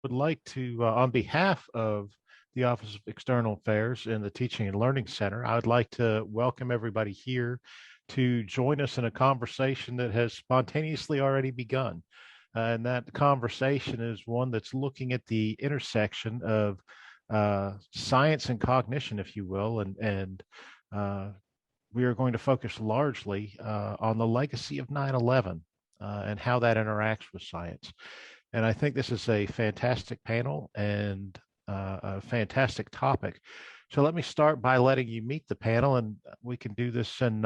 would like to, on behalf of the Office of External Affairs and the Teaching and Learning Center, I would like to welcome everybody here to join us in a conversation that has spontaneously already begun. And that conversation is one that's looking at the intersection of science and cognition, if you will, and we are going to focus largely on the legacy of 9/11 and how that interacts with science. And I think this is a fantastic panel and a fantastic topic. So let me start by letting you meet the panel, and we can do this in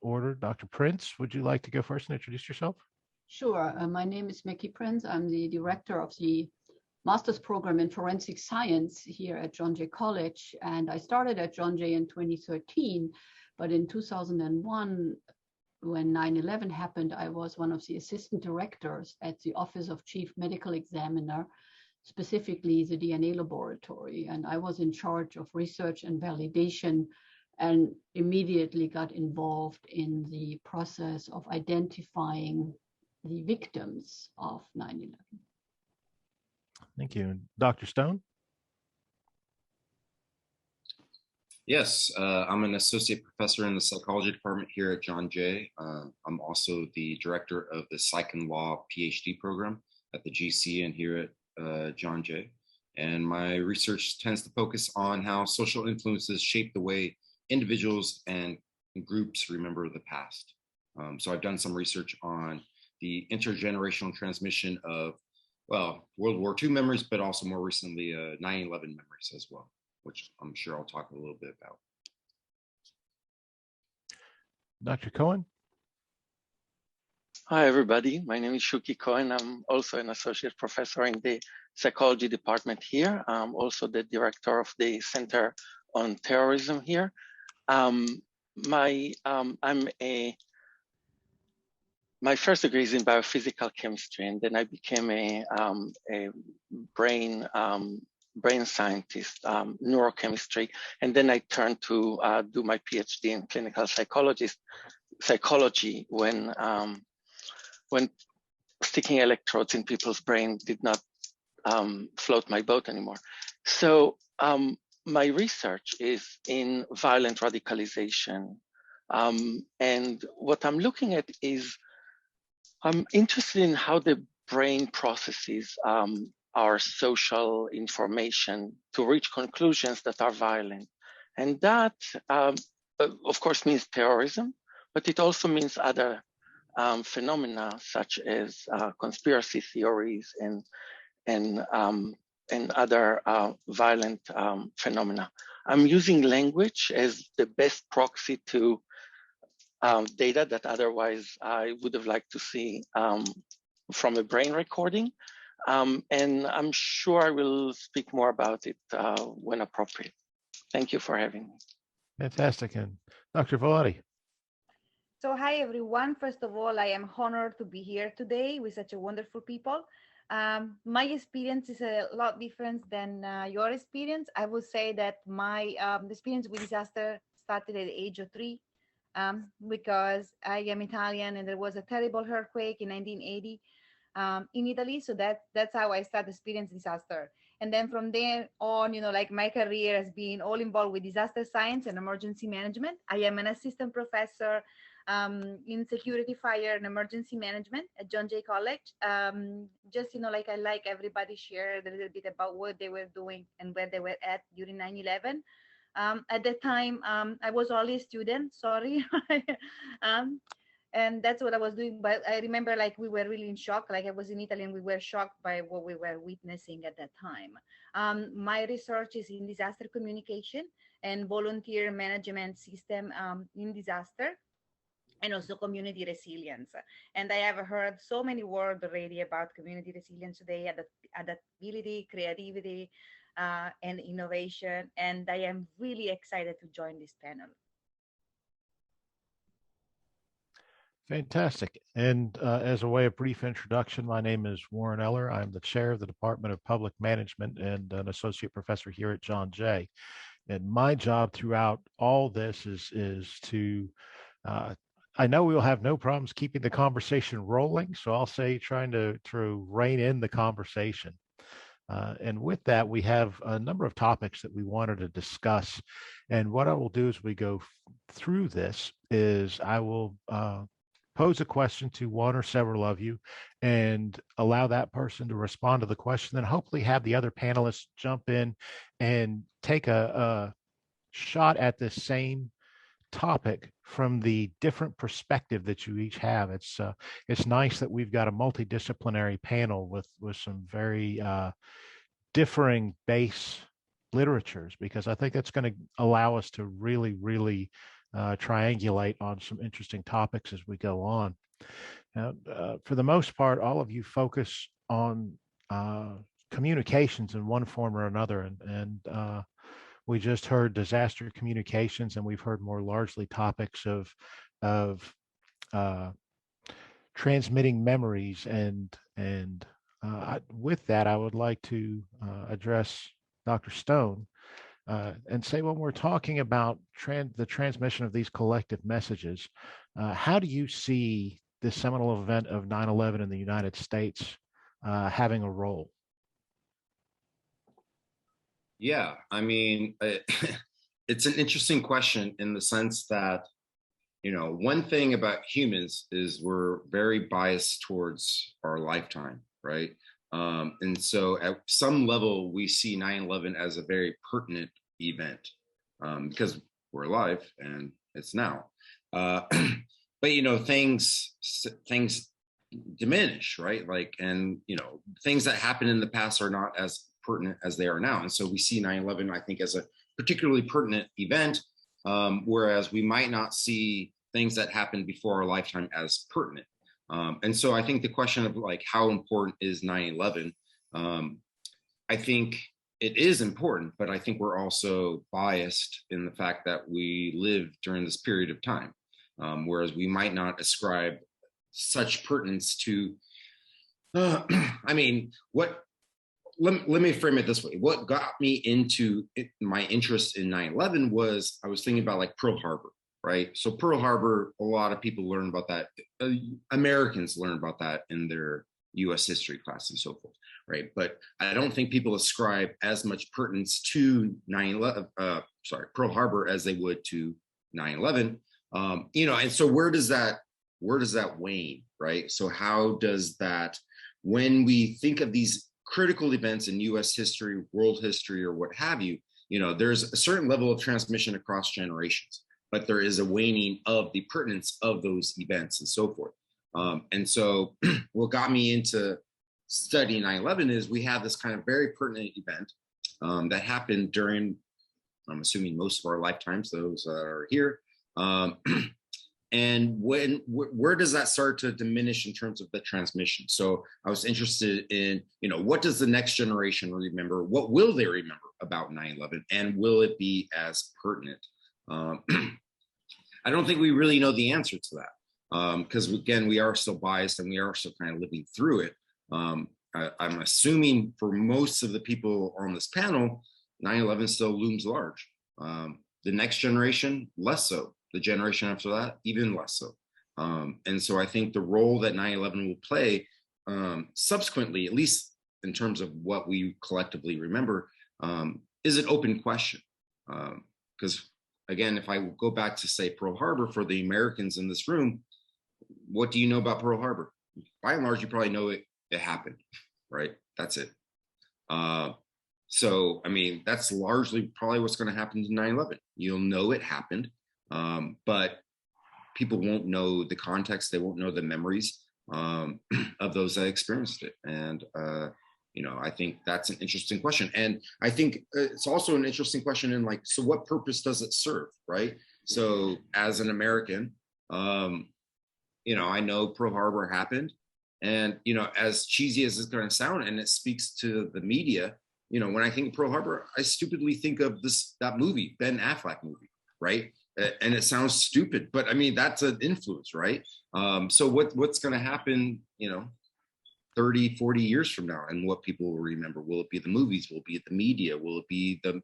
order. Dr. Prinz, would you like to go first and introduce yourself? Sure. My name is Prinz. I'm the director of the master's program in forensic science here at John Jay College. And I started at John Jay in 2013, but in 2001, when 9/11 happened, I was one of the assistant directors at the Office of Chief Medical Examiner, specifically the DNA laboratory. And I was in charge of research and validation and immediately got involved in the process of identifying the victims of 9/11. Thank you. Dr. Stone? Yes, I'm an associate professor in the psychology department here at John Jay. I'm also the director of the Psych and Law PhD program at the GC and here at John Jay. And my research tends to focus on how social influences shape the way individuals and groups remember the past. So I've done some research on the intergenerational transmission of, well, World War II memories, but also more recently 9/11 memories as well, which I'm sure I'll talk a little bit about. Dr. Cohen? Hi, everybody. My name is Shuki Cohen. I'm also an associate professor in the psychology department here. I'm also the director of the Center on Terrorism here. My first degree is in biophysical chemistry, and then I became a brain scientist, neurochemistry, and then I turned to do my PhD in clinical psychology when sticking electrodes in people's brain did not float my boat anymore. So my research is in violent radicalization, and what I'm looking at is I'm interested in how the brain processes our social information to reach conclusions that are violent. And that, of course, means terrorism, but it also means other phenomena such as conspiracy theories and other violent phenomena. I'm using language as the best proxy to data that otherwise I would have liked to see from a brain recording. And I'm sure I will speak more about it when appropriate. Thank you for having me. Fantastic. And Dr. Valati? So hi, everyone. First of all, I am honored to be here today with such a wonderful people. My experience is a lot different than your experience. I would say that my experience with disaster started at the age of 3. Because I am Italian and there was a terrible earthquake in 1980 in Italy. So that's how I started experiencing disaster. And then from there on, like my career has been all involved with disaster science and emergency management. I am an assistant professor in security, fire, and emergency management at John Jay College. Just, like I like everybody shared a little bit about what they were doing and where they were at during 9/11. At that time, I was only a student, sorry. And that's what I was doing. But I remember like we were really in shock. Like I was in Italy and we were shocked by what we were witnessing at that time. My research is in disaster communication and volunteer management system in disaster, and also community resilience. And I have heard so many words already about community resilience today, adaptability, creativity, and innovation. And I am really excited to join this panel. Fantastic. And as a way of brief introduction, my name is Warren Eller. I'm the chair of the Department of Public Management and an associate professor here at John Jay. And my job throughout all this is to I know we'll have no problems keeping the conversation rolling, so I'll say trying to rein in the conversation. And with that, we have a number of topics that we wanted to discuss. And what I will do as we go through this is I will pose a question to one or several of you and allow that person to respond to the question, then hopefully have the other panelists jump in and take a shot at the same topic from the different perspective that you each have. It's nice that we've got a multidisciplinary panel with some very differing base literatures, because I think that's going to allow us to really triangulate on some interesting topics as we go on. Now, for the most part, all of you focus on communications in one form or another, and we just heard disaster communications, and we've heard more largely topics of transmitting memories, and with that, I would like to address Dr. Stone and say, when we're talking about the transmission of these collective messages, how do you see this seminal event of 9/11 in the United States having a role? Yeah, I mean, it's an interesting question in the sense that, one thing about humans is we're very biased towards our lifetime, right? And so at some level, we see 9/11 as a very pertinent event because we're alive and it's now. But, things diminish, right? Like, and, things that happened in the past are not as pertinent as they are now. And so we see 9/11, I think, as a particularly pertinent event, whereas we might not see things that happened before our lifetime as pertinent. And so I think the question of like, how important is 9/11? I think it is important, but I think we're also biased in the fact that we live during this period of time, whereas we might not ascribe such pertinence to, I mean, let me frame it this way. What got me into my interest in 9/11 was I was thinking about like Pearl Harbor, right? So Pearl Harbor, a lot of people learn about that. Americans learn about that in their US history class and so forth, right? But I don't think people ascribe as much pertinence to Pearl Harbor as they would to 9/11. And so where does that wane, right? So how does that, when we think of these critical events in US history, world history, or what have you, there's a certain level of transmission across generations, but there is a waning of the pertinence of those events and so forth. And so what got me into studying 9/11 is we have this kind of very pertinent event that happened during, I'm assuming, most of our lifetimes, those are here. And where does that start to diminish in terms of the transmission? So I was interested in, what does the next generation remember? What will they remember about 9/11? And will it be as pertinent? I don't think we really know the answer to that because, again, we are still biased and we are still kind of living through it. I'm assuming for most of the people on this panel, 9/11 still looms large. The next generation, less so. The generation after that, even less so. And so I think the role that 9/11 will play subsequently, at least in terms of what we collectively remember, is an open question. Because again, if I go back to say Pearl Harbor, for the Americans in this room, what do you know about Pearl Harbor? By and large, you probably know it happened, right? That's it. So, I mean, that's largely probably what's going to happen to 9/11. You'll know it happened. But people won't know the context. They won't know the memories of those that experienced it. And, I think that's an interesting question. And I think it's also an interesting question in like, so what purpose does it serve, right? So as an American, I know Pearl Harbor happened. And, as cheesy as it's going to sound, and it speaks to the media, when I think of Pearl Harbor, I stupidly think of that movie, Ben Affleck movie, right? And it sounds stupid, but I mean, that's an influence, right? So what's going to happen, 30, 40 years from now, and what people will remember? Will it be the movies? Will it be the media? Will it be the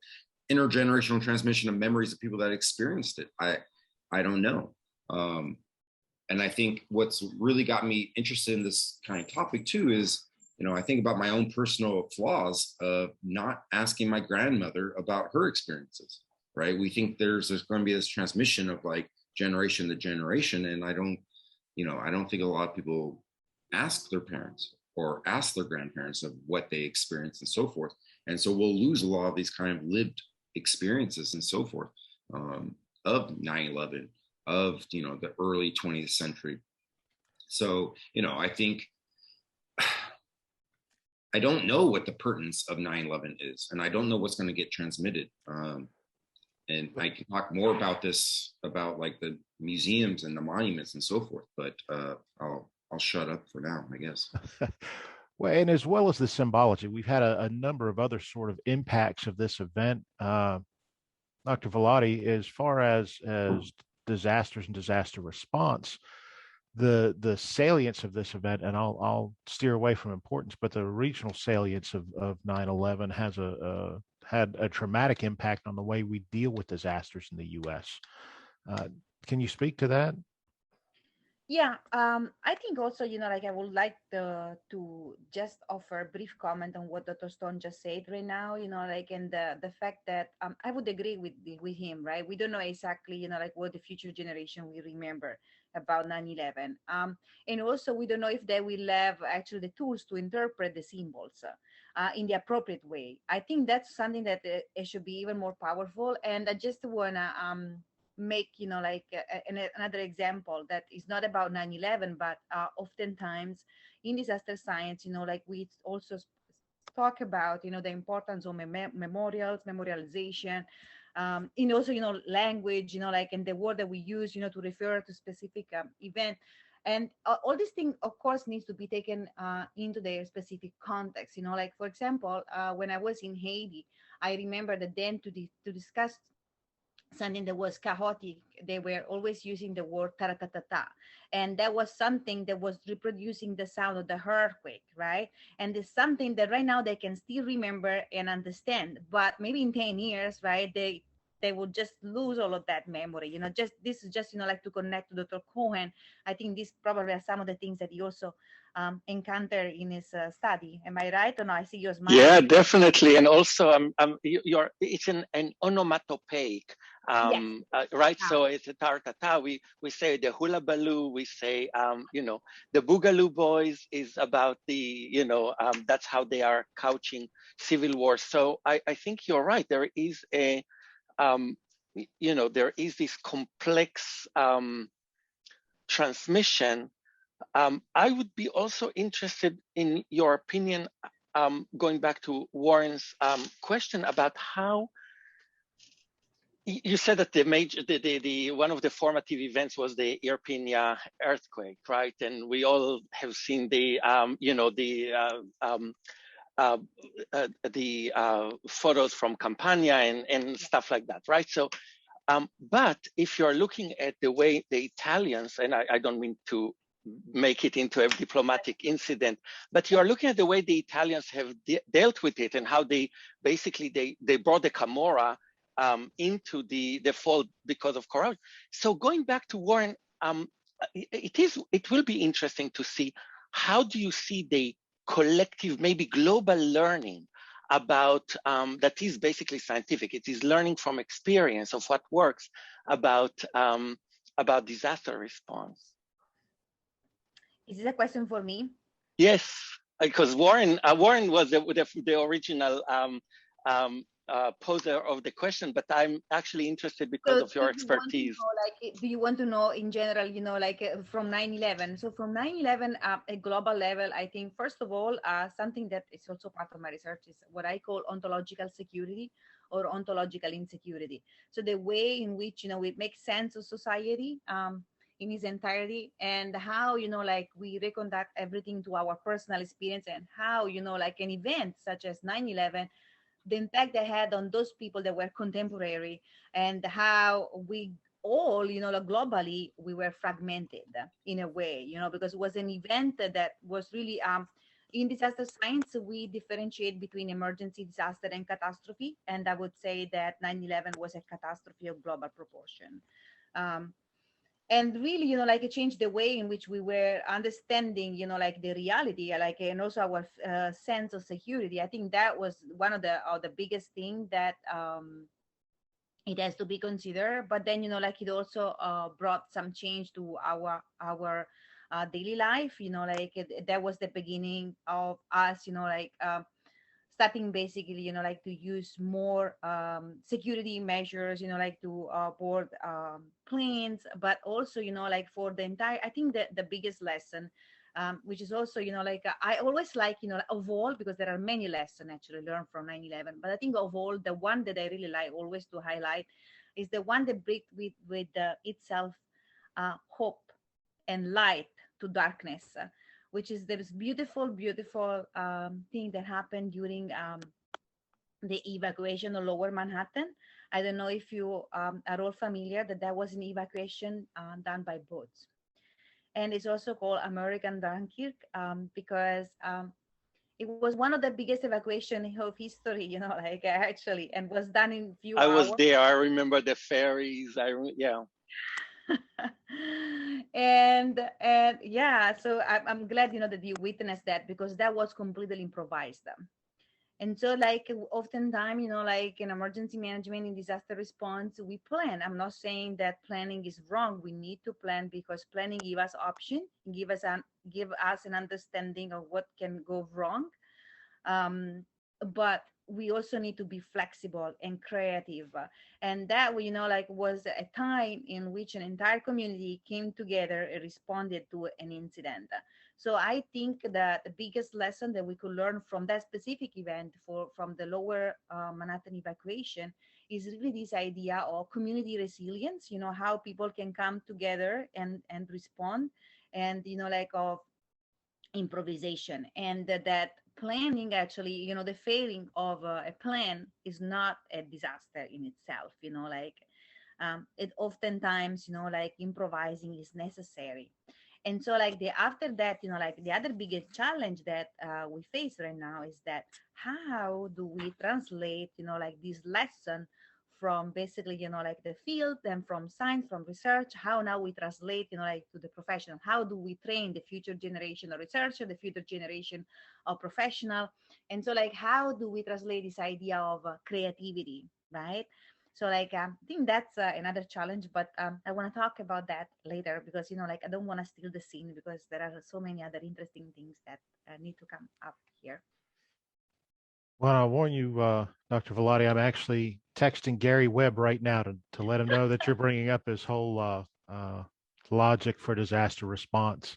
intergenerational transmission of memories of people that experienced it? I don't know. And I think what's really got me interested in this kind of topic too is, I think about my own personal flaws of not asking my grandmother about her experiences, right? We think there's going to be this transmission of like generation to generation. And I don't think a lot of people ask their parents or ask their grandparents of what they experienced and so forth. And so we'll lose a lot of these kind of lived experiences and so forth, of 9/11, of, the early 20th century. So, I think I don't know what the pertinence of 9/11 is, and I don't know what's going to get transmitted. And I can talk more about this, about like the museums and the monuments and so forth, but I'll shut up for now, I guess. Well, and as well as the symbology, we've had a number of other sort of impacts of this event. Dr. Velati, as far as disasters and disaster response, the salience of this event, and I'll steer away from importance, but the regional salience of 9/11 has had a traumatic impact on the way we deal with disasters in the U.S. Can you speak to that? Yeah, I think also, like I would like to just offer a brief comment on what Dr. Stone just said right now, like, and the fact that I would agree with him, right? We don't know exactly, like what the future generation will remember about 9/11. And also we don't know if they will have actually the tools to interpret the symbols in the appropriate way. I think that's something that it should be even more powerful. And I just wanna make like another example that is not about 9/11, but oftentimes in disaster science, like we also talk about the importance of memorials, memorialization, and also language, like, and the word that we use to refer to specific event. And all these things, of course, needs to be taken into their specific context. Like, for example, when I was in Haiti, I remember that then to discuss something that was chaotic, they were always using the word taratatata, and that was something that was reproducing the sound of the earthquake, right? And it's something that right now they can still remember and understand, but maybe in 10 years, right, they will just lose all of that memory. Just this is just like to connect to Dr. Cohen. I think this probably are some of the things that he also encountered in his study. Am I right or no? I see your smile. Yeah, definitely. And also, it's an onomatopoeic, Yes. right? So it's a taratata. We say the hula baloo. We say, the Boogaloo Boys is about the, that's how they are couching civil war. So I think you're right. There is there is this complex transmission. I would be also interested in your opinion, going back to Warren's question about how you said that the one of the formative events was the Irpinia earthquake, right? And we all have seen the photos from Campania and stuff like that, right? So, but if you're looking at the way the Italians, and I don't mean to make it into a diplomatic incident, but you're looking at the way the Italians have dealt with it and how they basically they brought the Camorra into the fall because of corruption. So going back to Warren, it will be interesting to see how do you see the collective, maybe global learning about that is basically scientific. It is learning from experience of what works about disaster response. Is this a question for me? Yes, because Warren was the original poser of the question, but I'm actually interested because of your expertise. Do you want to know in general, from 9/11? So from 9/11 at a global level, I think, first of all, something that is also part of my research is what I call ontological security or ontological insecurity. So the way in which, we make sense of society in its entirety, and how, we reconduct everything to our personal experience, and how, like an event such as 9/11, the impact they had on those people that were contemporary, and how we all, globally, we were fragmented in a way, because it was an event that was really, in disaster science, we differentiate between emergency, disaster, and catastrophe. And I would say that 9/11 was a catastrophe of global proportion. and really, you know, like it changed the way in which we were understanding, you know, like the reality, like, and also our sense of security. I think that was one of the biggest thing that it has to be considered. But then, you know, like it also brought some change to our daily life, you know, like that was the beginning of us, you know, like starting basically, you know, like to use more security measures, you know, like to board planes, but also, you know, like for the entire, I think that the biggest lesson, which is also, you know, like I always like, you know, of all, because there are many lessons actually learned from 9/11, but I think of all, the one that I really like always to highlight is the one that brings with itself hope and light to darkness, which is this beautiful thing that happened during the evacuation of Lower Manhattan. I don't know if you are all familiar that was an evacuation done by boats. And it's also called American Dunkirk because it was one of the biggest evacuation of history, you know, like actually, and was done in few I hours. was there. I remember the ferries. Yeah. and yeah, so I'm glad, you know, that you witnessed that, because that was completely improvised. And so, like, oftentimes, you know, like in emergency management, in disaster response, we plan. I'm not saying that planning is wrong. We need to plan because planning give us option, give us an understanding of what can go wrong. But we also need to be flexible and creative. And that, you know, like was a time in which an entire community came together and responded to an incident. So I think that the biggest lesson that we could learn from that specific event from the Lower Manhattan evacuation is really this idea of community resilience, you know, how people can come together and respond, and, you know, like of improvisation, and that planning actually, you know, the failing of a plan is not a disaster in itself, you know, like it oftentimes, you know, like improvising is necessary. And so like after that, you know, like the other biggest challenge that we face right now is that how do we translate, you know, like this lesson from basically, you know, like the field and from science, from research, how now we translate, you know, like to the professional, how do we train the future generation of researcher, the future generation of professional. And so like, how do we translate this idea of creativity, right? So like, I think that's another challenge, but I want to talk about that later, because, you know, like I don't want to steal the scene, because there are so many other interesting things that need to come up here. Well, I warn you, Dr. Velati, I'm actually texting Gary Webb right now to let him know that you're bringing up his whole logic for disaster response.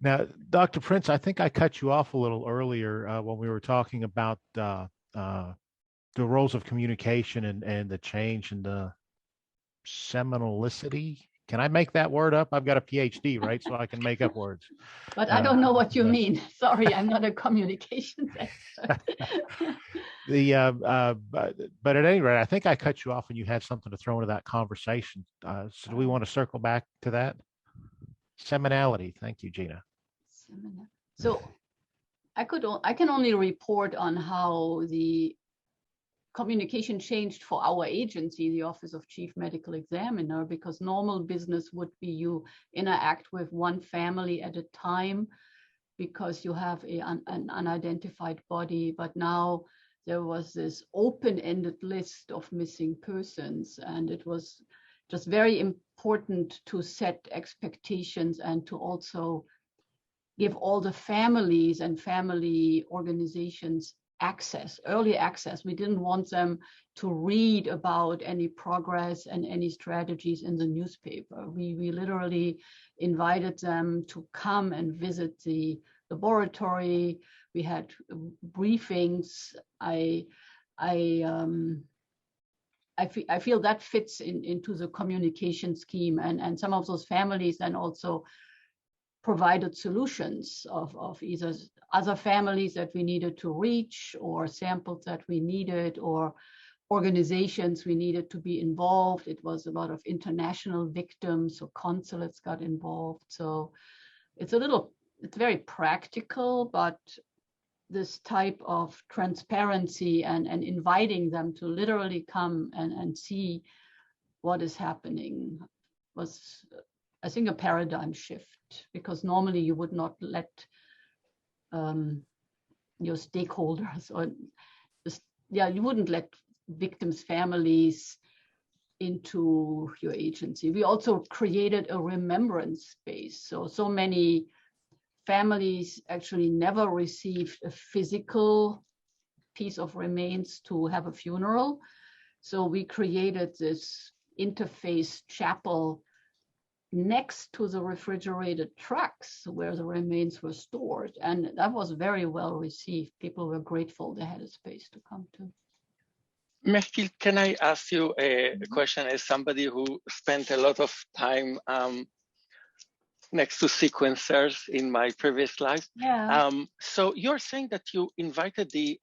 Now, Dr. Prinz, I think I cut you off a little earlier when we were talking about the roles of communication and the change in the seminalicity. Can I make that word up? I've got a PhD, right? So I can make up words. But I don't know what you mean. Sorry, I'm not a communications expert. But at any rate, I think I cut you off and you had something to throw into that conversation. So do we want to circle back to that? Seminality. Thank you, Gina. So I can only report on how the communication changed for our agency, the Office of Chief Medical Examiner, because normal business would be you interact with one family at a time because you have an unidentified body. But now there was this open-ended list of missing persons, and it was just very important to set expectations and to also give all the families and family organizations early access. We didn't want them to read about any progress and any strategies in the newspaper. We literally invited them to come and visit the laboratory. We had briefings. I feel that fits into the communication scheme, and some of those families then also provided solutions of either other families that we needed to reach, or samples that we needed, or organizations we needed to be involved. It was a lot of international victims, so consulates got involved. So it's very practical, but this type of transparency and inviting them to literally come and see what is happening was, I think, a paradigm shift, because normally you would not let your stakeholders, or you wouldn't let victims' families into your agency. We also created a remembrance space. So many families actually never received a physical piece of remains to have a funeral. So we created this interface chapel next to the refrigerated trucks where the remains were stored. And that was very well received. People were grateful they had a space to come to. Mechthild, can I ask you a question as somebody who spent a lot of time next to sequencers in my previous life? Yeah. So you're saying that you invited the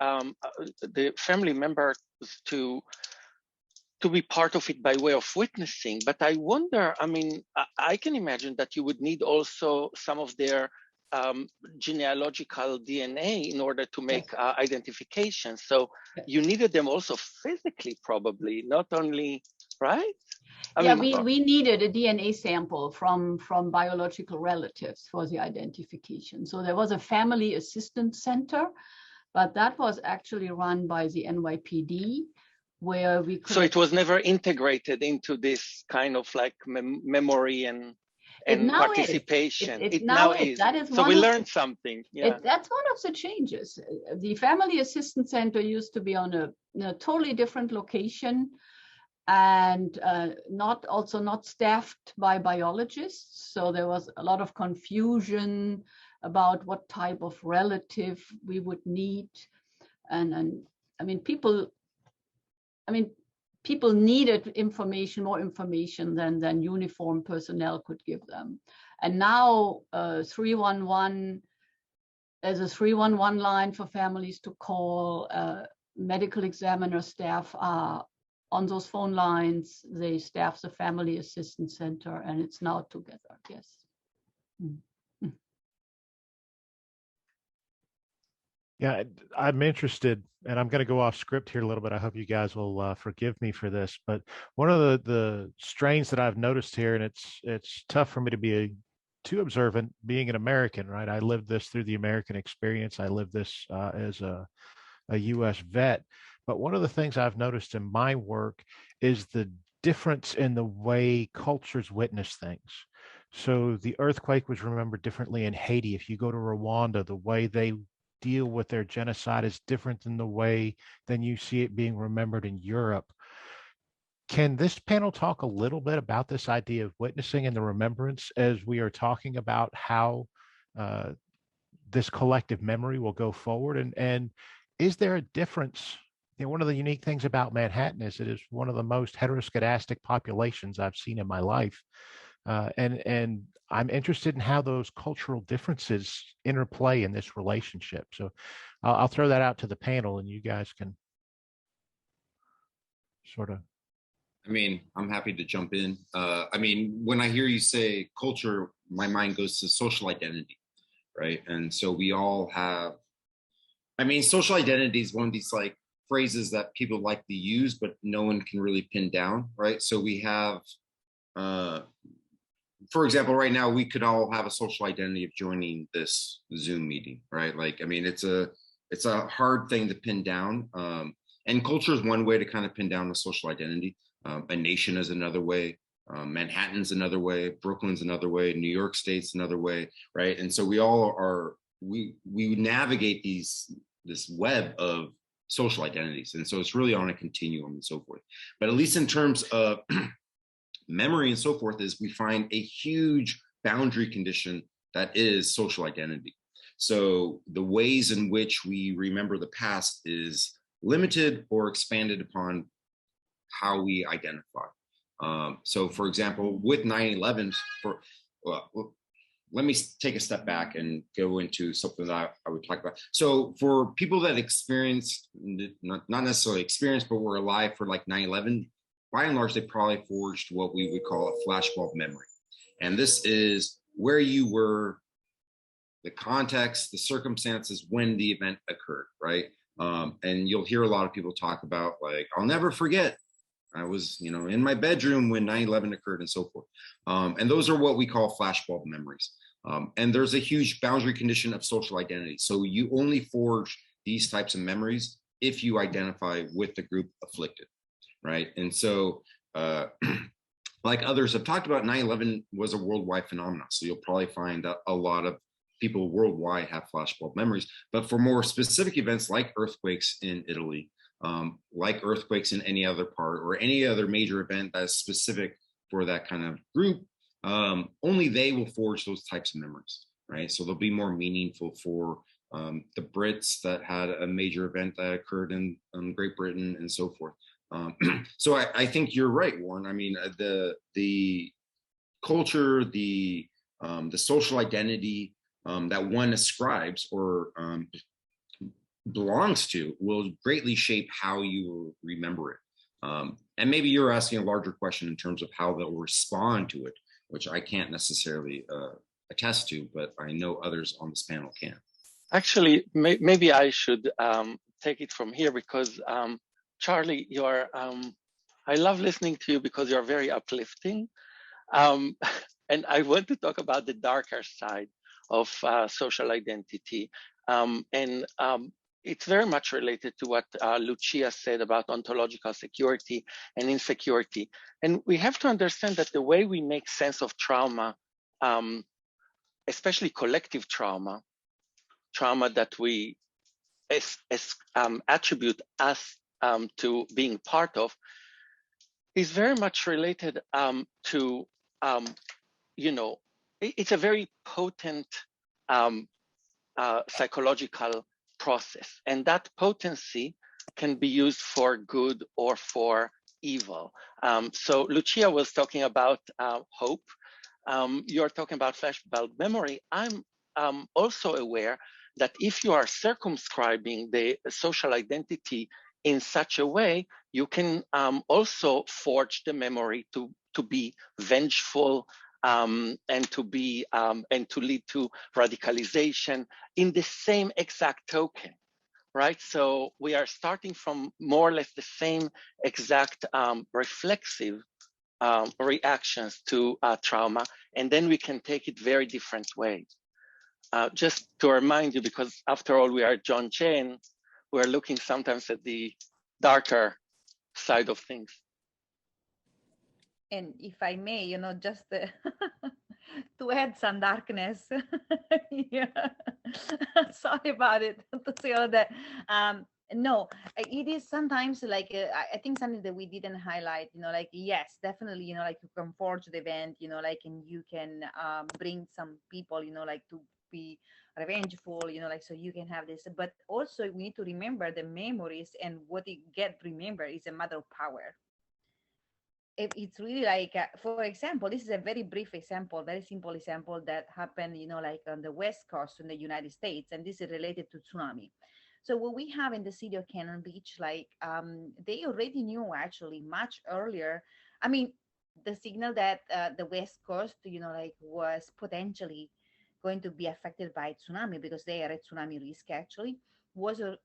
family members to be part of it by way of witnessing, but I wonder, I mean, I can imagine that you would need also some of their genealogical DNA in order to make identification. So you needed them also physically, probably, not only, right? We needed a DNA sample from biological relatives for the identification. So there was a family assistance center, but that was actually run by the NYPD, where we could. So it was never integrated into this kind of like memory and participation. It now is. That is so we learned something. Yeah. That's one of the changes. The family assistance center used to be on a totally different location, and not staffed by biologists. So there was a lot of confusion about what type of relative we would need. And I mean, people needed more information than uniformed personnel could give them. And now 311, there's a 311 line for families to call. Medical examiner staff are on those phone lines. They staff the family assistance center, and it's now together. Yes. Yeah, I'm interested, and I'm going to go off script here a little bit. I hope you guys will forgive me for this, but one of the strains that I've noticed here, and it's tough for me to be too observant, being an American, right? I lived this through the American experience. I lived this as a U.S. vet. But one of the things I've noticed in my work is the difference in the way cultures witness things. So the earthquake was remembered differently in Haiti. If you go to Rwanda, the way they deal with their genocide is different than you see it being remembered in Europe. Can this panel talk a little bit about this idea of witnessing and the remembrance as we are talking about how this collective memory will go forward? And is there a difference? You know, one of the unique things about Manhattan is it is one of the most heteroscedastic populations I've seen in my life. And I'm interested in how those cultural differences interplay in this relationship. So I'll throw that out to the panel, and you guys can sort of. I mean, I'm happy to jump in. I mean, when I hear you say culture, my mind goes to social identity, right? And so we all have, I mean, social identity is one of these like phrases that people like to use, but no one can really pin down, right? So we have, for example, right now, we could all have a social identity of joining this Zoom meeting, right? Like, I mean, it's a hard thing to pin down. And culture is one way to kind of pin down the social identity. A nation is another way. Manhattan's another way. Brooklyn's another way. New York State's another way, right? And so we all are, we navigate this web of social identities. And so it's really on a continuum and so forth. But at least in terms of memory and so forth, is we find a huge boundary condition that is social identity. So the ways in which we remember the past is limited or expanded upon how we identify. So for example, with 9/11, let me take a step back and go into something that I would talk about. So for people that experienced, not necessarily experienced, but were alive for like 9/11, by and large, they probably forged what we would call a flashbulb memory. And this is where you were, the context, the circumstances when the event occurred, right? And you'll hear a lot of people talk about like, I'll never forget I was, you know, in my bedroom when 9/11 occurred and so forth. And those are what we call flashbulb memories. And there's a huge boundary condition of social identity. So you only forge these types of memories if you identify with the group afflicted, right? And so, like others have talked about, 9/11 was a worldwide phenomenon. So you'll probably find a lot of people worldwide have flashbulb memories. But for more specific events like earthquakes in Italy, like earthquakes in any other part, or any other major event that's specific for that kind of group, only they will forge those types of memories, right? So they'll be more meaningful for the Brits that had a major event that occurred in Great Britain and so forth. So I think you're right, Warren. I mean, the culture, the social identity that one ascribes or belongs to will greatly shape how you remember it. And maybe you're asking a larger question in terms of how they'll respond to it, which I can't necessarily attest to, but I know others on this panel can. Actually, maybe I should take it from here, because Charlie, I love listening to you because you're very uplifting. And I want to talk about the darker side of social identity. It's very much related to what Lucia said about ontological security and insecurity. And we have to understand that the way we make sense of trauma, especially collective trauma that we attribute us to being part of, is very much related to, you know, it's a very potent psychological process. And that potency can be used for good or for evil. So Lucia was talking about hope. You're talking about flashbulb memory. I'm also aware that if you are circumscribing the social identity in such a way, you can also forge the memory to be vengeful, and to lead to radicalization in the same exact token, right? So we are starting from more or less the same exact reflexive reactions to trauma, and then we can take it very different ways. Just to remind you, because after all, we are John Jay, and we're looking sometimes at the darker side of things. And if I may, you know, just to add some darkness, yeah. Sorry about it, to say all that. No, it is sometimes like, I think something that we didn't highlight, you know, like, yes, definitely, you know, like you can forge the event, you know, like, and you can bring some people, you know, like to be revengeful, you know, like, so you can have this, but also we need to remember the memories, and what it get remembered is a matter of power. It's really like, for example, this is a very brief example, very simple example that happened, you know, like on the West Coast in the United States, and this is related to tsunami. So what we have in the city of Cannon Beach, like they already knew actually much earlier. I mean, the signal that the West Coast, you know, like was potentially going to be affected by tsunami, because they are at tsunami risk actually,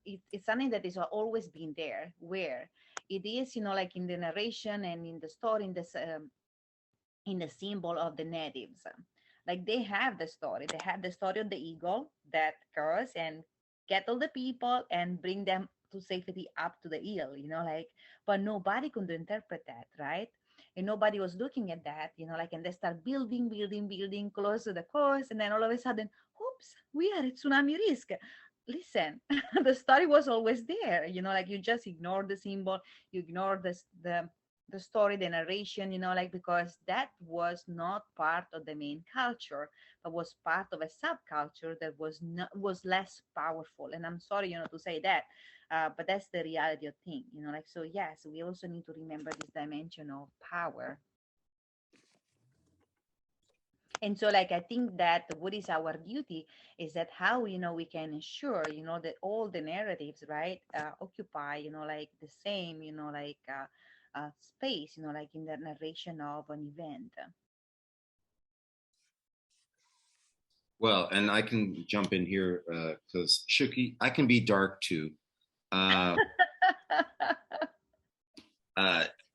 it's something that is always been there, where it is, you know, like in the narration and in the story, in the symbol of the natives. Like they have the story. They have the story of the eagle that goes and get all the people and bring them to safety up to the hill, you know, like, but nobody could interpret that, right? And nobody was looking at that, you know, like, and they start building close to the coast. And then all of a sudden, oops, we are at tsunami risk. Listen, the story was always there, you know, like you just ignore the symbol, you ignore the story, the narration, you know, like, because that was not part of the main culture, but was part of a subculture that was less powerful. And I'm sorry, you know, to say that, but that's the reality of things, you know, like, so yes, we also need to remember this dimension of power. And so, like, I think that what is our duty is that how, you know, we can ensure, you know, that all the narratives, right, occupy, you know, like the same, you know, like space, you know, like in the narration of an event. Well, and I can jump in here because Shuki, I can be dark too.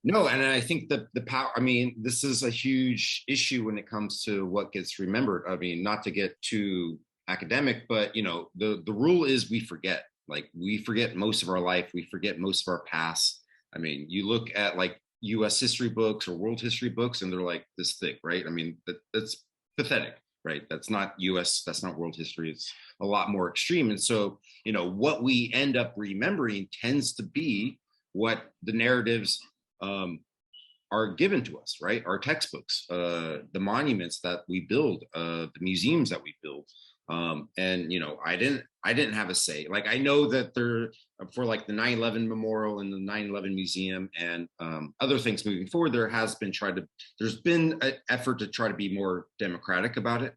No, and I think that the power, I mean, this is a huge issue when it comes to what gets remembered. I mean, not to get too academic, but you know, the rule is we forget. Like we forget most of our life, we forget most of our past. I mean, you look at like US history books or world history books and they're like this thick, right? I mean, that's pathetic, right? That's not US, that's not world history. It's a lot more extreme. And so, you know, what we end up remembering tends to be what the narratives are given to us, right? Our textbooks, the monuments that we build, the museums that we build. And you know, I didn't have a say. Like I know that there for like the 9/11 memorial and the 9/11 museum and other things moving forward, there's been an effort to try to be more democratic about it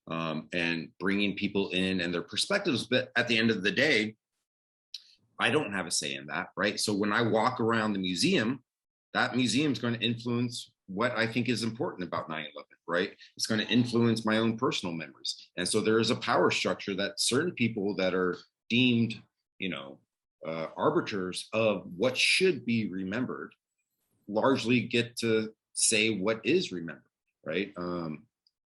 and bringing people in and their perspectives. But at the end of the day, I don't have a say in that, right? So when I walk around the museum, that museum is going to influence what I think is important about 9/11, right? It's going to influence my own personal memories. And so there is a power structure that certain people that are deemed, you know, arbiters of what should be remembered largely get to say what is remembered, right?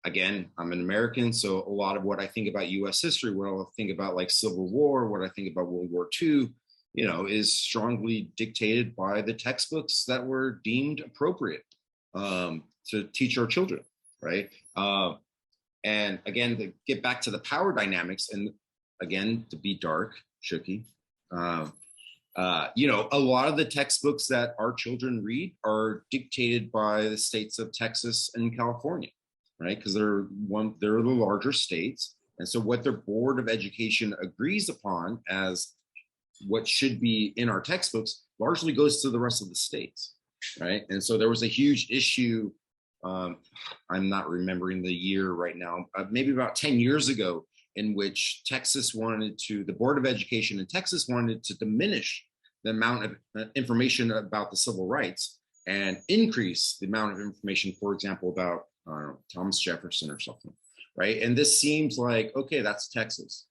Again, I'm an American, so a lot of what I think about US history, what I think about like Civil War, what I think about World War II, you know, is strongly dictated by the textbooks that were deemed appropriate to teach our children, right? And again, to get back to the power dynamics, and again, to be dark, Shuki, you know, a lot of the textbooks that our children read are dictated by the states of Texas and California, right? Because they're the larger states. And so what their Board of Education agrees upon as what should be in our textbooks largely goes to the rest of the states, right? And so there was a huge issue, I'm not remembering the year right now, maybe about 10 years ago, in which the Board of Education in Texas wanted to diminish the amount of information about the civil rights and increase the amount of information, for example, about Thomas Jefferson or something, right? And this seems like, okay, that's Texas.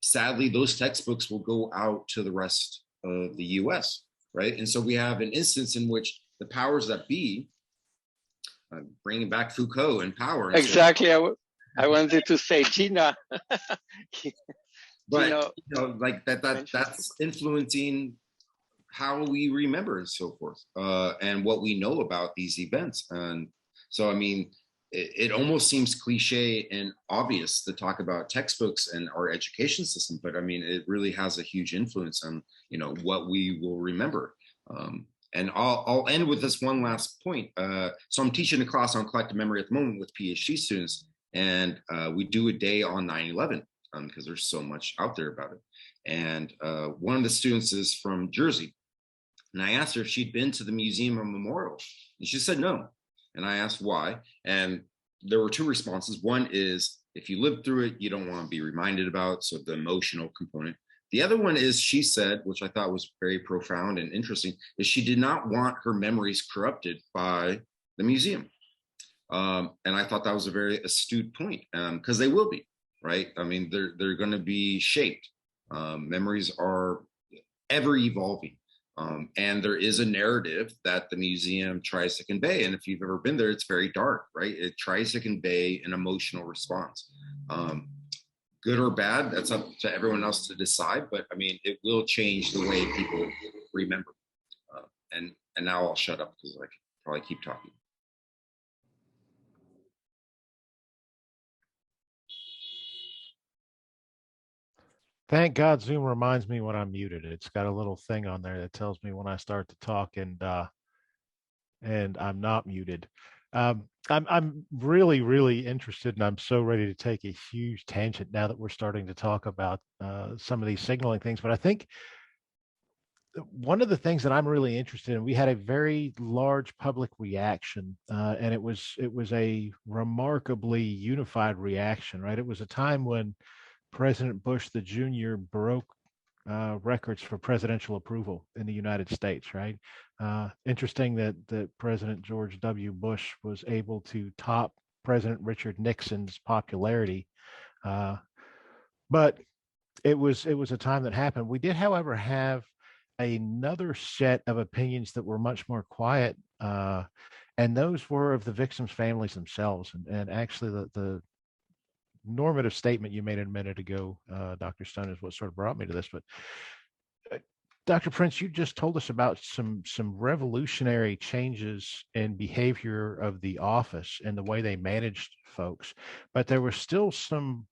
Sadly, those textbooks will go out to the rest of the US, right? And so we have an instance in which the powers that be, bringing back Foucault and power. And exactly. So, I wanted to say, Gina. But you know, like that's influencing how we remember and so forth, and what we know about these events. And so, I mean, it almost seems cliche and obvious to talk about textbooks and our education system, but I mean, it really has a huge influence on, you know, what we will remember. And I'll end with this one last point. So I'm teaching a class on collective memory at the moment with PhD students, and we do a day on 9/11 because there's so much out there about it. And one of the students is from Jersey, and I asked her if she'd been to the Museum of Memorial, and she said no. And I asked why, and there were two responses. One is, if you lived through it, you don't want to be reminded about, so the emotional component. The other one is, she said, which I thought was very profound and interesting, is she did not want her memories corrupted by the museum. And I thought that was a very astute point, because they will be, right? I mean, they're going to be shaped. Memories are ever evolving. And there is a narrative that the museum tries to convey. And if you've ever been there, it's very dark, right? It tries to convey an emotional response. Good or bad, that's up to everyone else to decide. But I mean, it will change the way people remember. And now I'll shut up because I could probably keep talking. Thank God Zoom reminds me when I'm muted. It's got a little thing on there that tells me when I start to talk and I'm not muted. I'm really, really interested, and I'm so ready to take a huge tangent now that we're starting to talk about some of these signaling things. But I think one of the things that I'm really interested in, we had a very large public reaction, and it was a remarkably unified reaction, right? It was a time when President Bush the Jr. broke records for presidential approval in the United States, right? Interesting that President George W. Bush was able to top President Richard Nixon's popularity. But it was a time that happened. We did, however, have another set of opinions that were much more quiet, and those were of the victims' families themselves. And actually, the normative statement you made a minute ago, Dr. Stone, is what sort of brought me to this. But Dr. Prinz, you just told us about some revolutionary changes in behavior of the office and the way they managed folks, but there were still some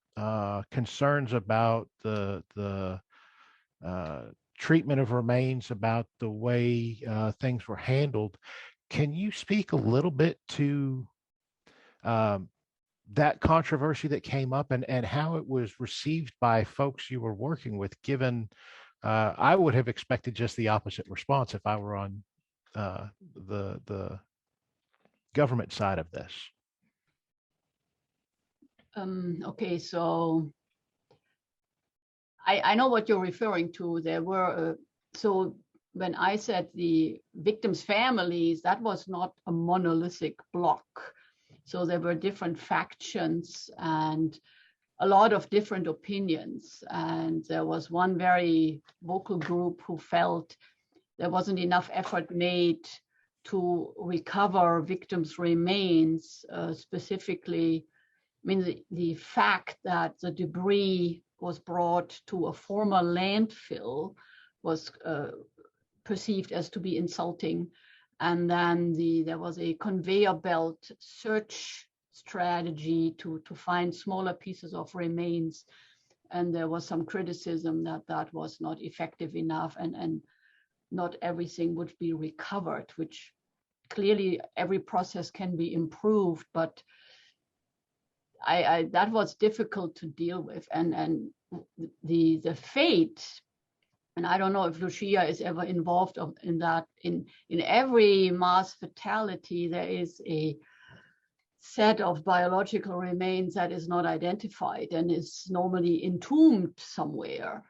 concerns about the treatment of remains, about the way things were handled. Can you speak a little bit to that controversy that came up and how it was received by folks you were working with, given I would have expected just the opposite response if I were on the government side of this? Okay, so I know what you're referring to. There were, so when I said the victims' families, that was not a monolithic block. So there were different factions and a lot of different opinions. And there was one very vocal group who felt there wasn't enough effort made to recover victims' remains, specifically, I mean, the fact that the debris was brought to a former landfill was perceived as to be insulting. And then there was a conveyor belt search strategy to find smaller pieces of remains. And there was some criticism that was not effective enough and not everything would be recovered, which clearly every process can be improved, but that was difficult to deal with. And the fate, and I don't know if Lucia is ever involved in that, in every mass fatality, there is a set of biological remains that is not identified and is normally entombed somewhere.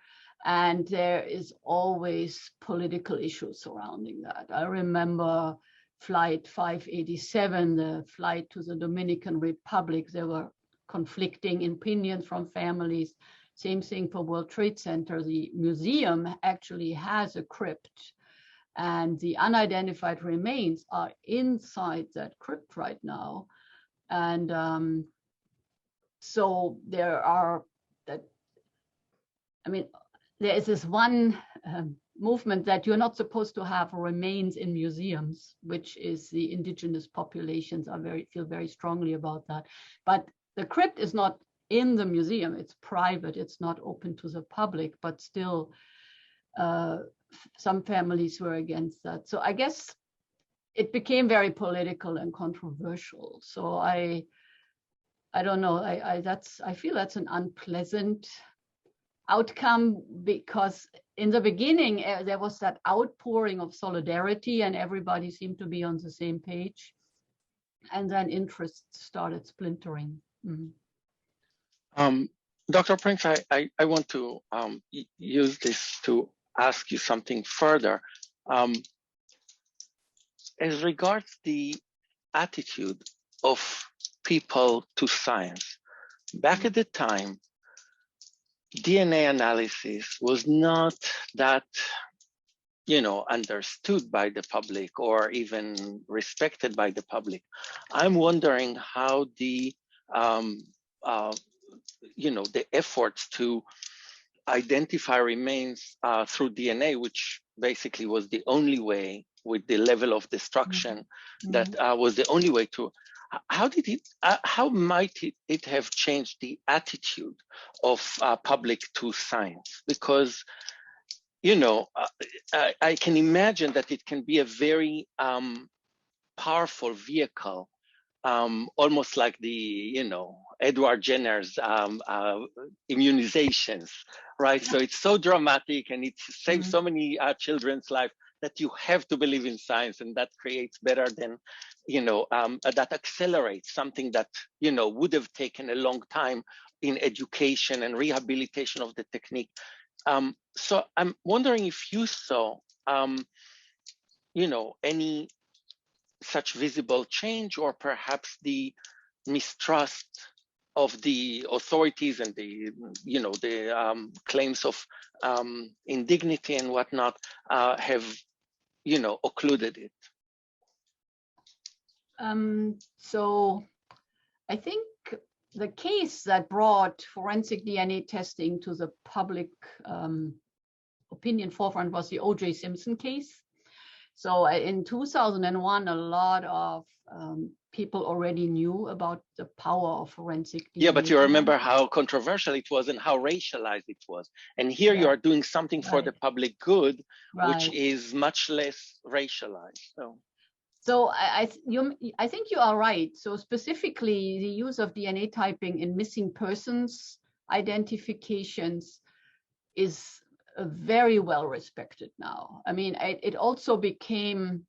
And there is always political issues surrounding that. I remember Flight 587, the flight to the Dominican Republic. There were conflicting opinions from families. Same thing for World Trade Center. The museum actually has a crypt, and the unidentified remains are inside that crypt right now. And so there are that, I mean, there is this one movement that you're not supposed to have remains in museums, which is the indigenous populations feel very strongly about that. But the crypt is not in the museum, it's private, it's not open to the public, but still some families were against that. So I guess it became very political and controversial. So I don't know, I feel that's an unpleasant outcome, because in the beginning there was that outpouring of solidarity and everybody seemed to be on the same page, and then interests started splintering. Dr. Prinz, I want to use this to ask you something further. As regards the attitude of people to science, back at the time, DNA analysis was not that, understood by the public or even respected by the public. I'm wondering how the efforts to identify remains through DNA, which basically was the only way, with the level of destruction, that was the only way to. How might it have changed the attitude of public to science? Because, I can imagine that it can be a very powerful vehicle, almost like the, Edward Jenner's immunizations, right? So it's so dramatic and it saves so many children's lives that you have to believe in science, and that creates better than, that accelerates something that, would have taken a long time in education and rehabilitation of the technique. So I'm wondering if you saw, any such visible change, or perhaps the mistrust the authorities and the claims of indignity and whatnot have occluded it. So I think the case that brought forensic DNA testing to the public opinion forefront was the O.J. Simpson case. So in 2001, a lot of people already knew about the power of forensic DNA. Yeah, but you remember how controversial it was and how racialized it was. And here you are doing something for the public good, which is much less racialized. So I think you are right. So specifically, the use of DNA typing in missing persons identifications is very well respected now. I mean, it also became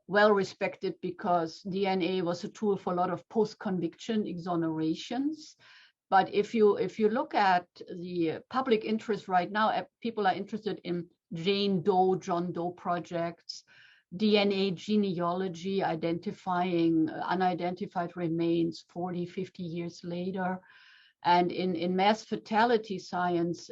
well respected because DNA was a tool for a lot of post-conviction exonerations. But if you look at the public interest right now, people are interested in Jane Doe, John Doe projects, DNA genealogy, identifying unidentified remains 40, 50 years later. And in mass fatality science,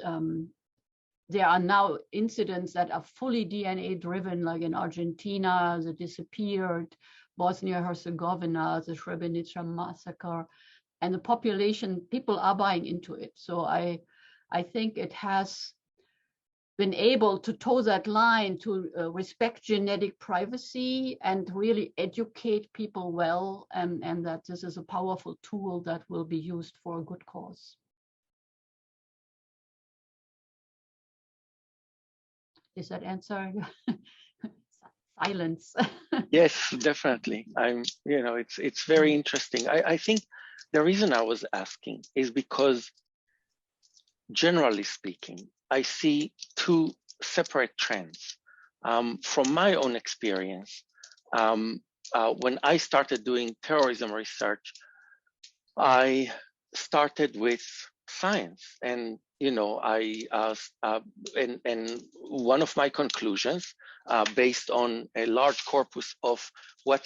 there are now incidents that are fully DNA driven, like in Argentina, the disappeared, Bosnia-Herzegovina, the Srebrenica massacre, and the population, people are buying into it. So I think it has been able to toe that line to respect genetic privacy and really educate people well, and that this is a powerful tool that will be used for a good cause. Does that answer? Silence. Yes, definitely. It's very interesting. I think the reason I was asking is because, generally speaking, I see two separate trends. From my own experience, when I started doing terrorism research, I started with science, and and one of my conclusions, based on a large corpus of what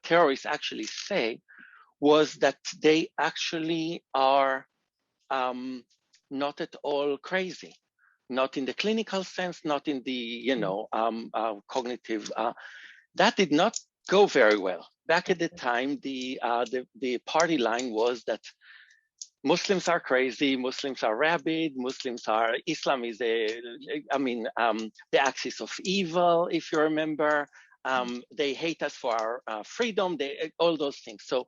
terrorists actually say, was that they actually are not at all crazy, not in the clinical sense, not in the cognitive. That did not go very well. Back at the time, the party line was that Muslims are crazy, Muslims are rabid, Islam is the axis of evil, if you remember. They hate us for our freedom, all those things. So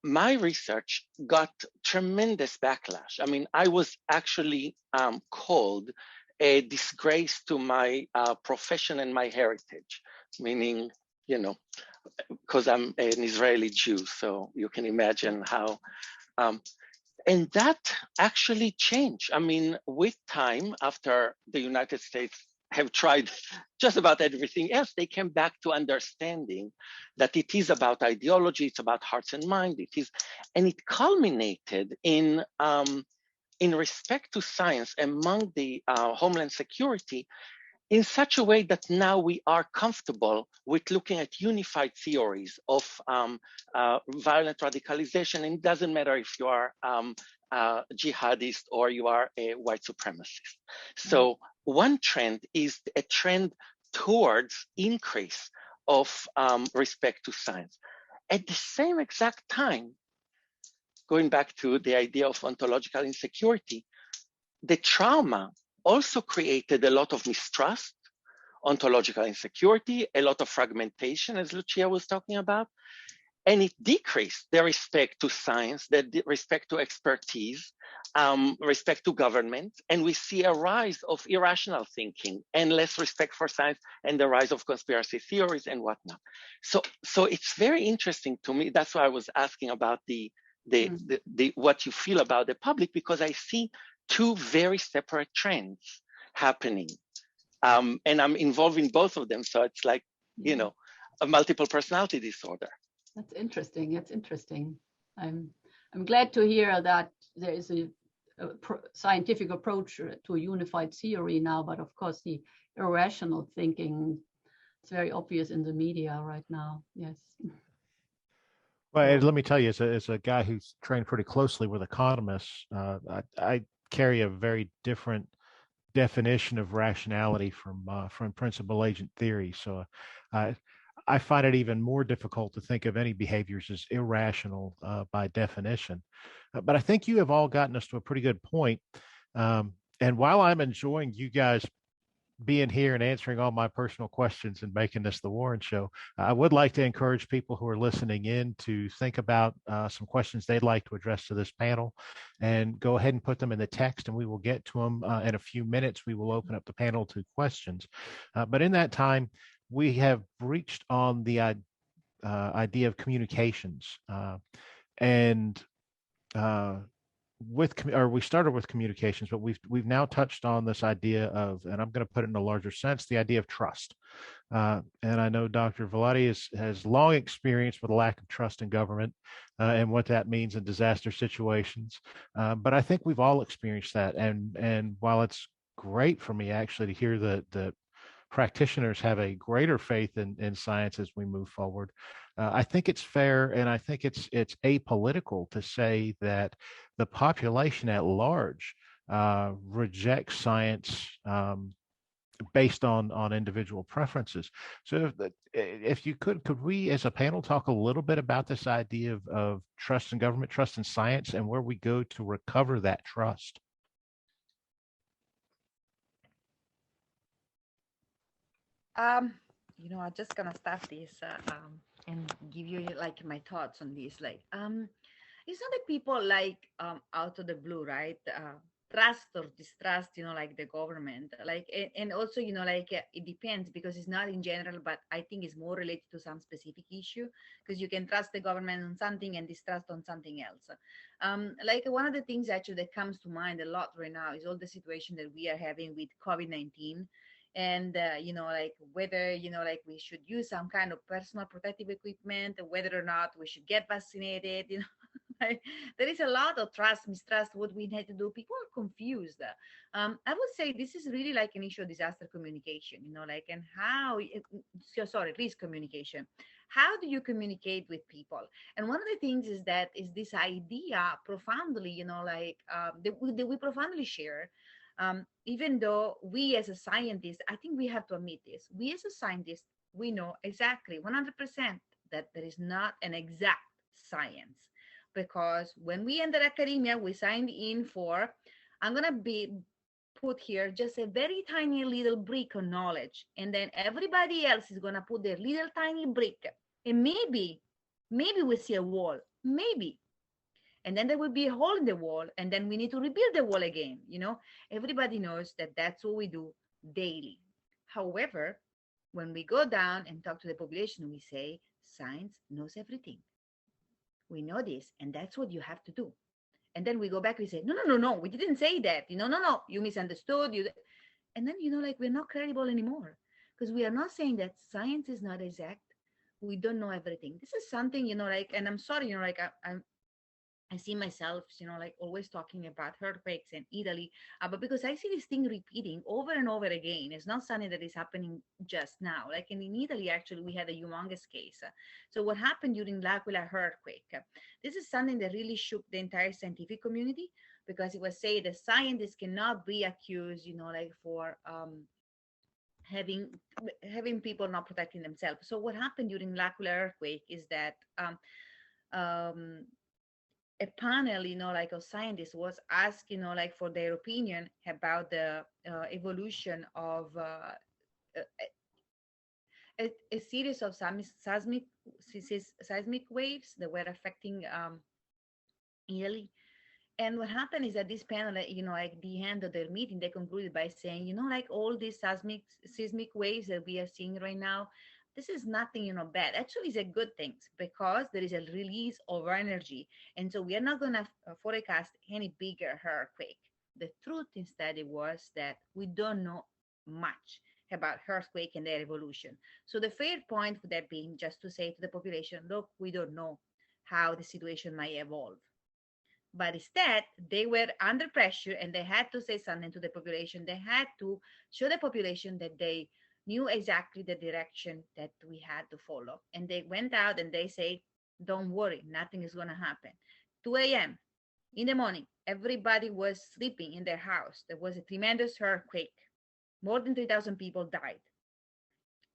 my research got tremendous backlash. I mean, I was actually called a disgrace to my profession and my heritage, meaning, because I'm an Israeli Jew, so you can imagine how. And that actually changed. I mean, with time, after the United States have tried just about everything else, they came back to understanding that it is about ideology, it's about hearts and mind, and it culminated in respect to science among the Homeland Security in such a way that now we are comfortable with looking at unified theories of violent radicalization. And it doesn't matter if you are a jihadist or you are a white supremacist. So one trend is a trend towards increase of respect to science. At the same exact time, going back to the idea of ontological insecurity, the trauma also created a lot of mistrust, ontological insecurity, a lot of fragmentation, as Lucia was talking about, and it decreased the respect to science, the respect to expertise, respect to government, and we see a rise of irrational thinking and less respect for science and the rise of conspiracy theories and whatnot. So it's very interesting to me. That's why I was asking about the what you feel about the public, because I see two very separate trends happening, and I'm involved in both of them. So it's like, a multiple personality disorder. That's interesting. It's interesting. I'm glad to hear that there is a scientific approach to a unified theory now, but of course the irrational thinking is very obvious in the media right now. Yes. Well, and So let me tell you, as a guy who's trained pretty closely with economists, I carry a very different definition of rationality from principal agent theory. So, I I find it even more difficult to think of any behaviors as irrational by definition. But I think you have all gotten us to a pretty good point. And while I'm enjoying you guys being here and answering all my personal questions and making this the Warren Show, I would like to encourage people who are listening in to think about some questions they'd like to address to this panel and go ahead and put them in the text, and we will get to them in a few minutes. We will open up the panel to questions. But in that time, we have breached on the idea of communications. And we started with communications, but we've now touched on this idea of, and I'm going to put it in a larger sense, the idea of trust. And I know Dr. Velati has long experience with a lack of trust in government and what that means in disaster situations. But I think we've all experienced that. And while it's great for me actually to hear that practitioners have a greater faith in science as we move forward, I think it's fair, and I think it's apolitical to say that the population at large rejects science based on individual preferences. So, if you could we as a panel talk a little bit about this idea of trust in government, trust in science, and where we go to recover that trust? I'm just gonna start this and give you like my thoughts on this. It's not that people out of the blue, right? Trust or distrust, like the government, and also, it depends because it's not in general, but I think it's more related to some specific issue because you can trust the government on something and distrust on something else. One of the things actually that comes to mind a lot right now is all the situation that we are having with COVID-19 and whether we should use some kind of personal protective equipment, whether or not we should get vaccinated. There is a lot of trust, mistrust, what we need to do. People are confused. I would say this is really like an issue of disaster communication, and risk communication. How do you communicate with people? And one of the things is this idea profoundly, that we profoundly share. Even though we as a scientist, I think we have to admit this, we as a scientist, we know exactly 100% that there is not an exact science, because when we enter academia, we signed in for, I'm going to be put here just a very tiny little brick of knowledge, and then everybody else is going to put their little tiny brick, and maybe we see a wall, maybe, and then there will be a hole in the wall, and then we need to rebuild the wall again. Everybody knows that that's what we do daily. However, when we go down and talk to the population, we say science knows everything. We know this, and that's what you have to do. And then we go back, we say, no, we didn't say that. No, you misunderstood. And then, we're not credible anymore because we are not saying that science is not exact. We don't know everything. This is something, and I'm sorry, I see myself, always talking about earthquakes in Italy, but because I see this thing repeating over and over again. It's not something that is happening just now. Like in Italy, actually, we had a humongous case. So what happened during L'Aquila earthquake? This is something that really shook the entire scientific community because it was said that scientists cannot be accused, for having people not protecting themselves. So what happened during L'Aquila earthquake is that a panel, of scientists was asked, for their opinion about the evolution of a series of seismic waves that were affecting Italy. And what happened is that this panel, at the end of their meeting, they concluded by saying, all these seismic waves that we are seeing right now, this is nothing, bad. Actually, it's a good thing because there is a release of energy. And so we are not going to forecast any bigger earthquake. The truth instead was that we don't know much about earthquake and their evolution. So the fair point would have been just to say to the population, look, we don't know how the situation might evolve. But instead, they were under pressure and they had to say something to the population. They had to show the population that they knew exactly the direction that we had to follow. And they went out and they say, don't worry, nothing is going to happen. 2 a.m. in the morning, everybody was sleeping in their house. There was a tremendous earthquake. More than 3,000 people died.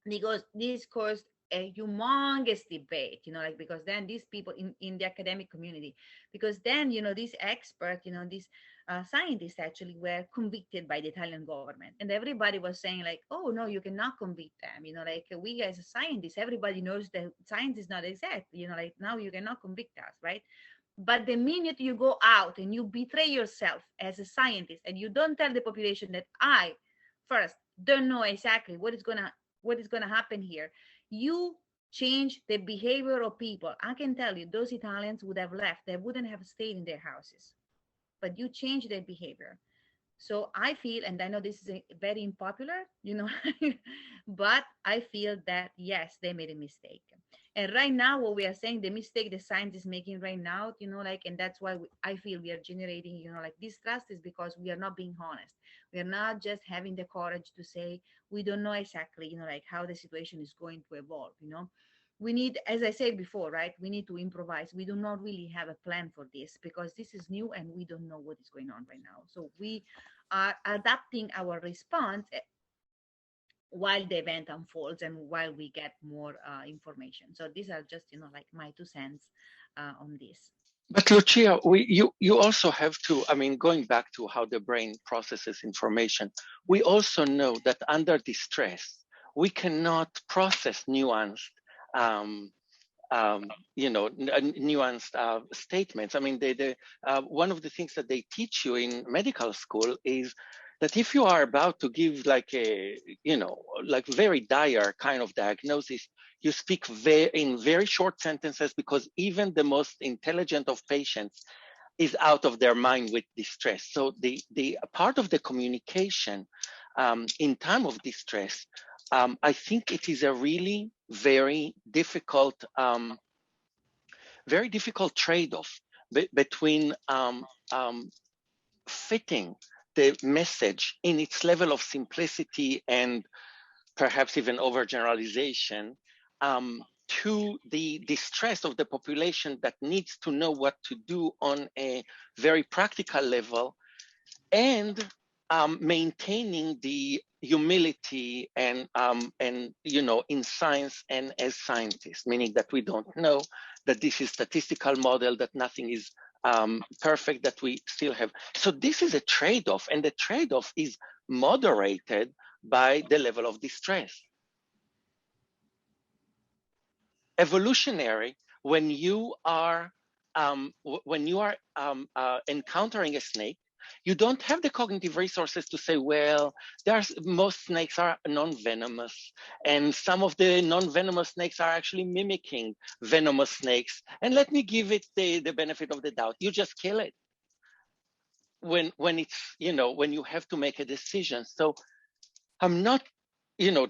Because this caused a humongous debate, like, because then these people in the academic community, because then, these experts, these scientists actually were convicted by the Italian government. And everybody was saying like, oh, no, you cannot convict them. Like we as scientists, everybody knows that science is not exact, like now you cannot convict us, right? But the minute you go out and you betray yourself as a scientist and you don't tell the population that I first don't know exactly what is gonna happen here, you change the behavior of people. I can tell you, those Italians would have left. They wouldn't have stayed in their houses. But you change their behavior. So I feel, and I know this is very unpopular, but I feel that yes, they made a mistake. And right now, what we are saying, the mistake the science is making right now, and that's why I feel we are generating, distrust is because we are not being honest. We are not just having the courage to say, we don't know exactly, how the situation is going to evolve, We need, as I said before, right? We need to improvise. We do not really have a plan for this because this is new and we don't know what is going on right now. So we are adapting our response while the event unfolds and while we get more information. So these are just, like my 2 cents on this. But Lucia, you also have to, going back to how the brain processes information, we also know that under distress, we cannot process nuanced, nuanced statements. One of the things that they teach you in medical school is that if you are about to give like a, very dire kind of diagnosis, you speak in very short sentences because even the most intelligent of patients is out of their mind with distress. So the part of the communication in time of distress, I think it is a really very difficult trade-off between fitting the message in its level of simplicity and perhaps even overgeneralization to the distress of the population that needs to know what to do on a very practical level, and maintaining the humility and in science and as scientists, meaning that we don't know, that this is statistical model, that nothing is perfect, that we still have. So this is a trade-off, and the trade-off is moderated by the level of distress. Evolutionary, when you are encountering a snake, you don't have the cognitive resources to say, well, most snakes are non-venomous, and some of the non-venomous snakes are actually mimicking venomous snakes, and let me give it the benefit of the doubt. You just kill it when it's, when you have to make a decision. So I'm not,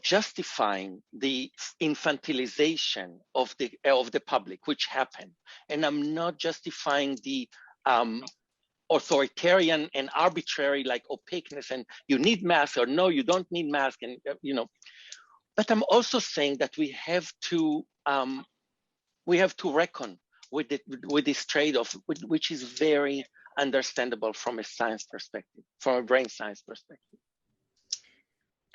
justifying the infantilization of the public, which happened, and I'm not justifying the authoritarian and arbitrary like opaqueness and you need mask or no, you don't need mask, and But I'm also saying that we have to reckon with this trade-off, which is very understandable from a science perspective, from a brain science perspective.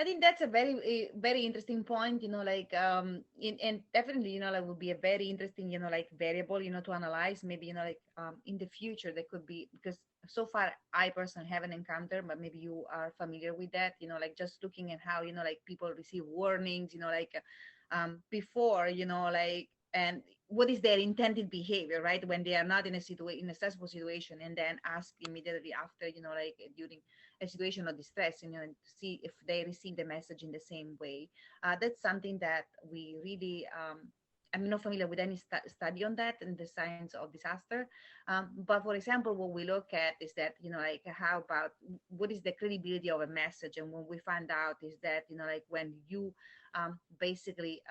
I think that's a very, very interesting point, and definitely, that would be a very interesting, variable, to analyze. Maybe, in the future, there could be, because so far I personally haven't encountered, but maybe you are familiar with that, just looking at how, people receive warnings, before, and what is their intended behavior, right? When they are not in a stressful situation, and then ask immediately after, during a situation of distress, to see if they receive the message in the same way. That's something that we really, I'm not familiar with any study on that in the science of disaster. But for example, what we look at is that, how about what is the credibility of a message? And what we find out is that, when you basically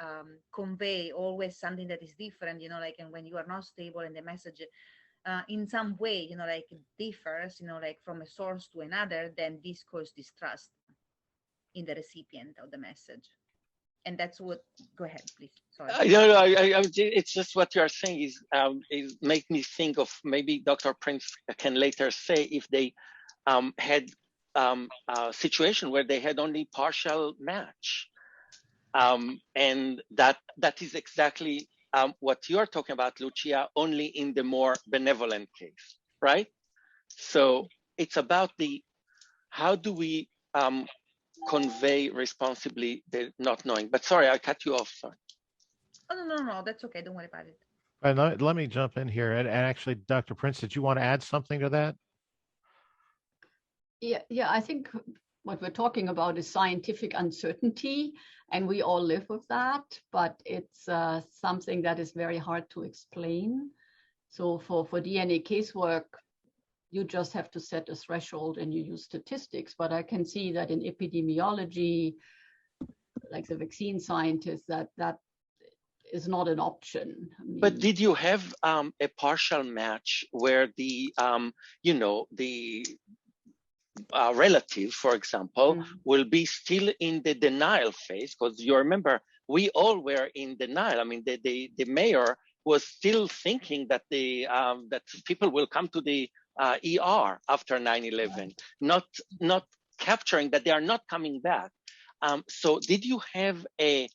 convey always something that is different, and when you are not stable and the message in some way, differs, from a source to another, then this causes distrust in the recipient of the message. And that's what, go ahead, please. Sorry. It's just what you are saying is make me think of maybe Dr. Prinz can later say if they had a situation where they had only partial match. And that is exactly what you're talking about, Lucia, only in the more benevolent case, right? So it's about how do we convey responsibly the not knowing. But sorry, I cut you off, sorry. Oh, no, that's okay. Don't worry about it. And let me jump in here. And actually, Dr. Prinz, did you want to add something to that? Yeah, I think what we're talking about is scientific uncertainty, and we all live with that, but it's something that is very hard to explain. So for DNA casework, you just have to set a threshold and you use statistics. But I can see that in epidemiology, like the vaccine scientists, that is not an option. I mean, but did you have a partial match where the relative, for example, will be still in the denial phase? Because you remember, we all were in denial. I mean, the mayor was still thinking that that people will come to the ER after 9/11, not capturing that they are not coming back. So did you have a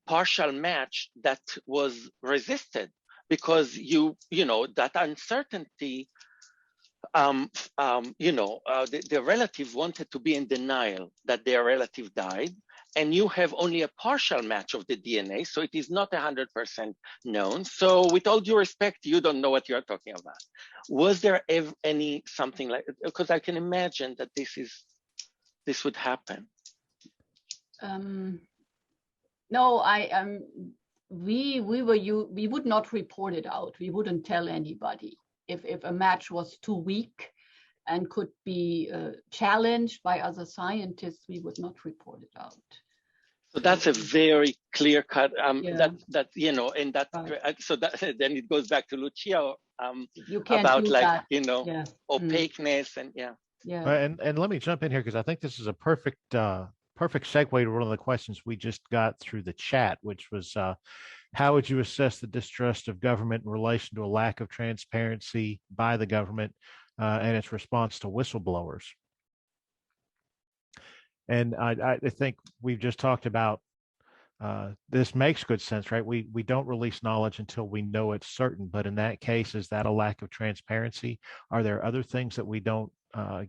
partial match that was resisted because that uncertainty? The relative wanted to be in denial that their relative died, and you have only a partial match of the DNA, so it is not 100% known. So with all due respect, you don't know what you're talking about. Was there any something like, because I can imagine that this would happen. No, we would not report it out. We wouldn't tell anybody. If a match was too weak and could be challenged by other scientists, we would not report it out. So that's a very clear cut. Yeah. Right. So that then it goes back to Lucia you can't about do like that. opaqueness and And let me jump in here because I think this is a perfect segue to one of the questions we just got through the chat, which was how would you assess the distrust of government in relation to a lack of transparency by the government and its response to whistleblowers? And I think we've just talked about this makes good sense, right? We don't release knowledge until we know it's certain. But in that case, is that a lack of transparency? Are there other things that we don't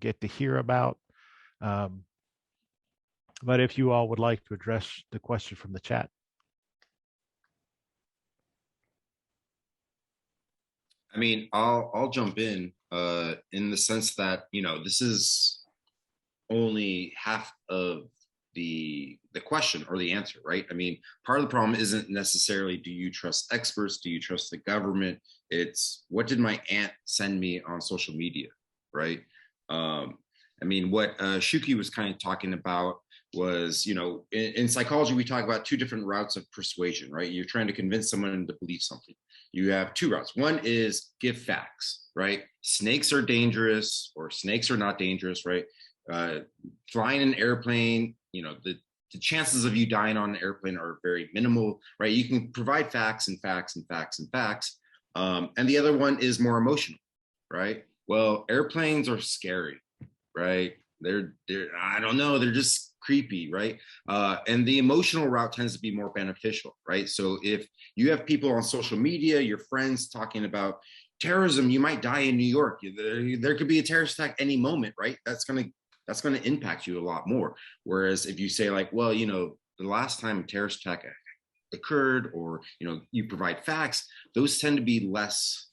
get to hear about? But if you all would like to address the question from the chat. I mean, I'll jump in the sense that, this is only half of the question or the answer, right? I mean, part of the problem isn't necessarily, do you trust experts? Do you trust the government? It's, what did my aunt send me on social media, right? I mean, what Shuki was kind of talking about was, in psychology, we talk about two different routes of persuasion, right? You're trying to convince someone to believe something. You have two routes. One is give facts, right? Snakes are dangerous, or snakes are not dangerous, right? Flying an airplane, the chances of you dying on an airplane are very minimal, right? You can provide facts and facts and facts and facts. And the other one is more emotional, right? Well, airplanes are scary, right? They're I don't know, they're just creepy, right? And the emotional route tends to be more beneficial, right? So if you have people on social media, your friends talking about terrorism, you might die in New York. There could be a terrorist attack any moment, right? That's going to impact you a lot more. Whereas if you say like, well, the last time a terrorist attack occurred, or, you provide facts, those tend to be less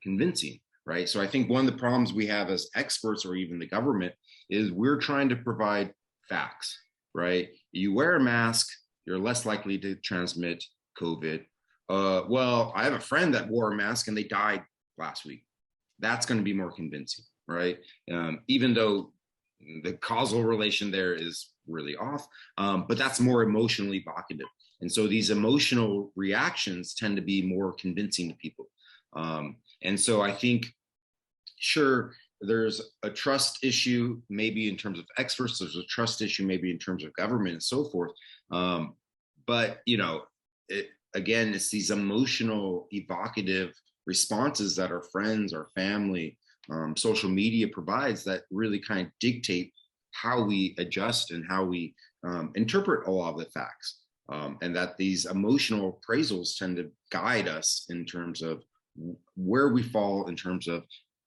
convincing, right? So I think one of the problems we have as experts, or even the government, is we're trying to provide facts, right? You wear a mask, you're less likely to transmit COVID. Well, I have a friend that wore a mask and they died last week. That's going to be more convincing, right? Even though the causal relation there is really off, but that's more emotionally evocative. And so these emotional reactions tend to be more convincing to people. And so I think, sure, there's a trust issue, maybe in terms of experts, there's a trust issue, maybe in terms of government and so forth. but again, it's these emotional, evocative responses that our friends, our family, social media provides that really kind of dictate how we adjust and how we interpret a lot of the facts. And that these emotional appraisals tend to guide us in terms of where we fall in terms of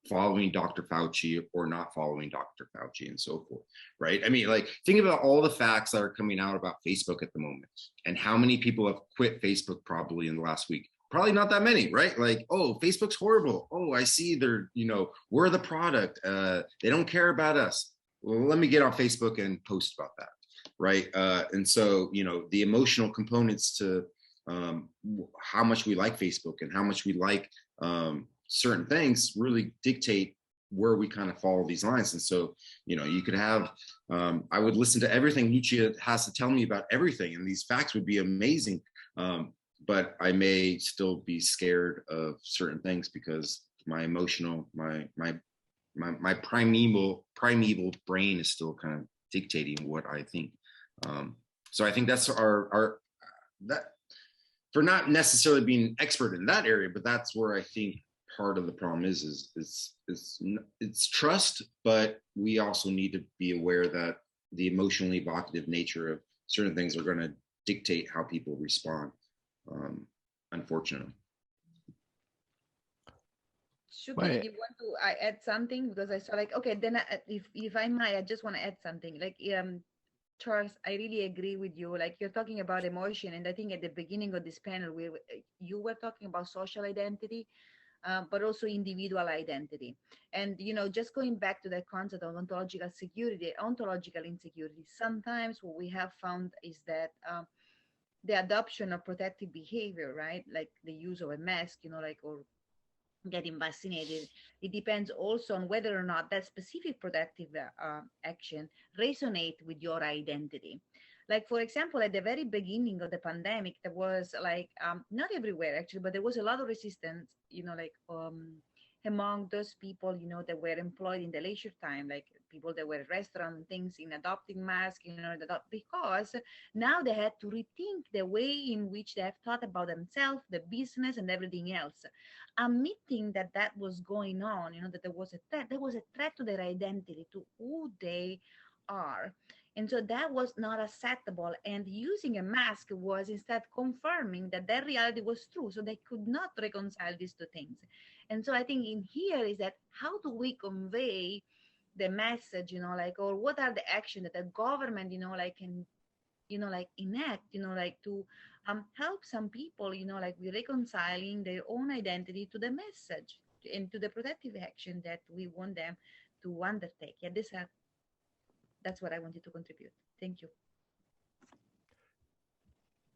following Dr. Fauci or not following Dr. Fauci and so forth, right? I mean, like, think about all the facts that are coming out about Facebook at the moment and how many people have quit Facebook probably in the last week. Probably not that many, right? Like, oh, Facebook's horrible. Oh, I see they're, we're the product. They don't care about us. Well, let me get on Facebook and post about that, right? And so, the emotional components to how much we like Facebook and how much we like certain things really dictate where we kind of follow these lines. And so, you could have, I would listen to everything Nietzsche has to tell me about everything, and these facts would be amazing. But I may still be scared of certain things because my emotional, my primeval brain is still kind of dictating what I think. So I think that's that, for not necessarily being an expert in that area, but that's where I think part of the problem is it's trust, but we also need to be aware that the emotionally evocative nature of certain things are going to dictate how people respond. Unfortunately. Shuki, did you want to add something? Because I saw okay, then if I might, I just want to add something. Charles, I really agree with you. You're talking about emotion, and I think at the beginning of this panel, you were talking about social identity, but also individual identity. And, just going back to that concept of ontological security, ontological insecurity, sometimes what we have found is that the adoption of protective behavior, right? Like the use of a mask, or getting vaccinated, it depends also on whether or not that specific protective action resonate with your identity. For example, at the very beginning of the pandemic, there was not everywhere actually, but there was a lot of resistance, among those people, that were employed in the leisure time, like people that were at restaurants and things, in adopting masks, because now they had to rethink the way in which they have thought about themselves, the business, and everything else. Admitting that was going on, that there was a threat to their identity, to who they are. And so that was not acceptable. And using a mask was instead confirming that reality was true. So they could not reconcile these two things. And so I think in here is that how do we convey the message, or what are the actions that the government, can, enact, to help some people, with reconciling their own identity to the message and to the protective action that we want them to undertake. Yeah, that's what I wanted to contribute. Thank you.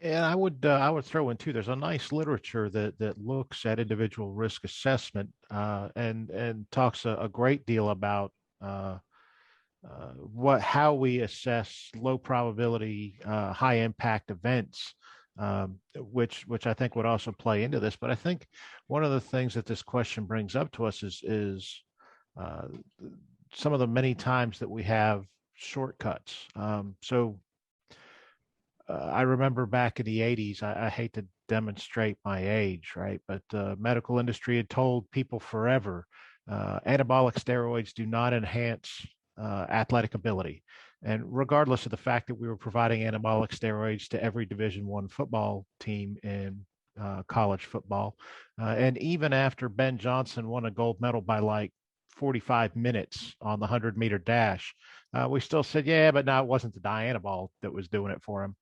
And I would throw in too. There's a nice literature that looks at individual risk assessment and talks a great deal about how we assess low probability, high impact events, which I think would also play into this. But I think one of the things that this question brings up to us is some of the many times that we have shortcuts. I remember back in the 80s, I hate to demonstrate my age, right? But the medical industry had told people forever, anabolic steroids do not enhance athletic ability. And regardless of the fact that we were providing anabolic steroids to every Division I football team in college football, and even after Ben Johnson won a gold medal by 45 minutes on the 100-meter dash, we still said, yeah, but no, it wasn't the dianabol that was doing it for him.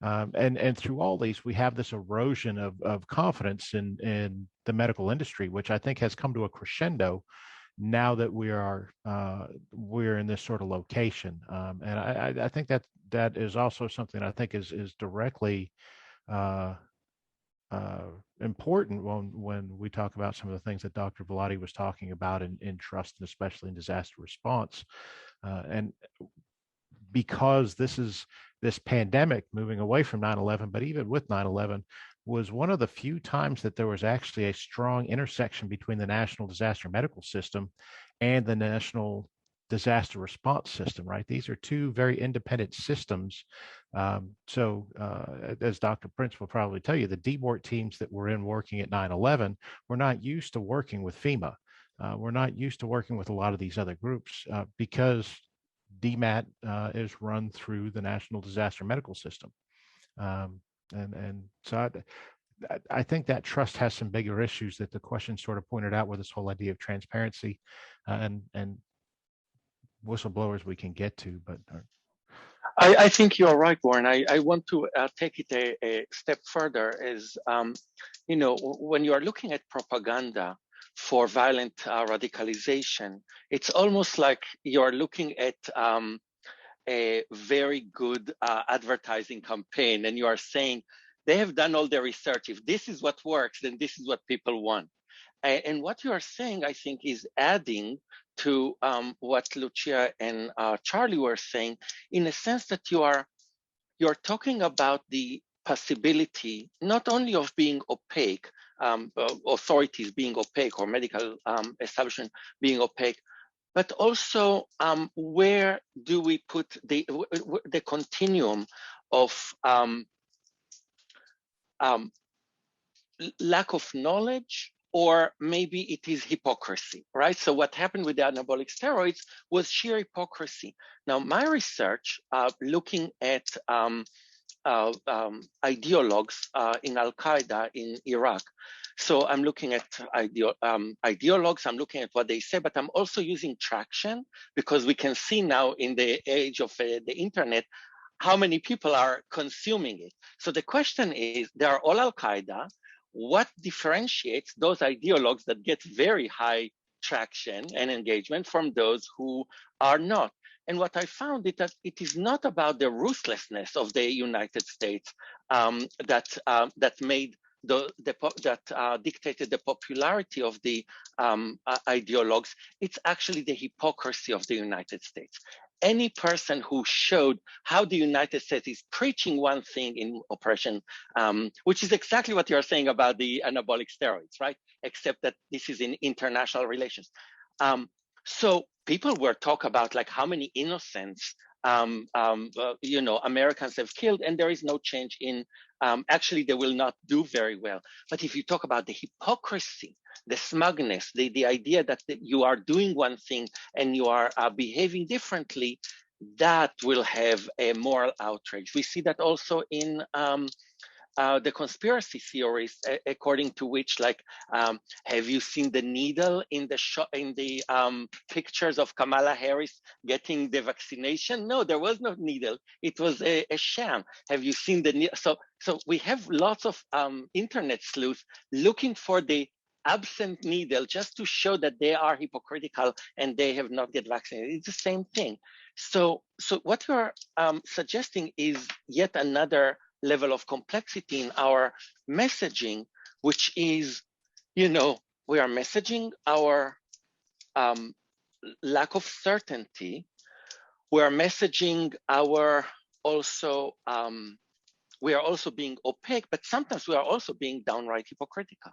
And through all these, we have this erosion of confidence in the medical industry, which I think has come to a crescendo now that we're in this sort of location. And I think that is also something I think is directly important when we talk about some of the things that Dr. Velati was talking about in trust, and especially in disaster response. And because this pandemic moving away from 9/11, but even with 9/11, was one of the few times that there was actually a strong intersection between the National Disaster Medical System and the National disaster response system, right? These are two very independent systems. So as Dr. Prinz will probably tell you, the DMORT teams that were in working at 9/11 were not used to working with FEMA. We're not used to working with a lot of these other groups because DMAT is run through the National Disaster Medical System. And so I think that trust has some bigger issues that the question sort of pointed out, with this whole idea of transparency and whistleblowers we can get to. But I think you're right, Warren. I want to take it a step further. Is you know, when you are looking at propaganda for violent radicalization, it's almost like you're looking at a very good advertising campaign, and you are saying they have done all the research. If this is what works, then this is what people want. And what you are saying, I think, is adding to what Lucia and Charlie were saying, in a sense that you're talking about the possibility not only of being opaque, authorities being opaque or medical establishment being opaque, but also where do we put the continuum of lack of knowledge, or maybe it is hypocrisy, right? So what happened with the anabolic steroids was sheer hypocrisy. Now, my research looking at ideologues in Al-Qaeda in Iraq. So I'm looking at ideologues, I'm looking at what they say, but I'm also using traction, because we can see now in the age of the internet how many people are consuming it. So the question is, they are all Al-Qaeda. What differentiates those ideologues that get very high traction and engagement from those who are not? And what I found is that it is not about the ruthlessness of the United States that made that dictated the popularity of the ideologues. It's actually the hypocrisy of the United States. Any person who showed how the United States is preaching one thing in Operation, which is exactly what you're saying about the anabolic steroids, right? Except that this is in international relations. So people were talk about like how many innocents, you know, Americans have killed, and there is no change in. Actually, they will not do very well. But if you talk about the hypocrisy, the smugness, the idea that you are doing one thing and you are behaving differently, that will have a moral outrage. We see that also in the conspiracy theories, according to which, like, have you seen the needle in the pictures of Kamala Harris getting the vaccination? No, there was no needle. It was a sham. Have you seen the needle? So we have lots of internet sleuths looking for the absent needle just to show that they are hypocritical and they have not get vaccinated. It's the same thing. So what you're suggesting is yet another level of complexity in our messaging, which is, you know, we are messaging our lack of certainty. We are messaging our also, we are also being opaque, but sometimes we are also being downright hypocritical.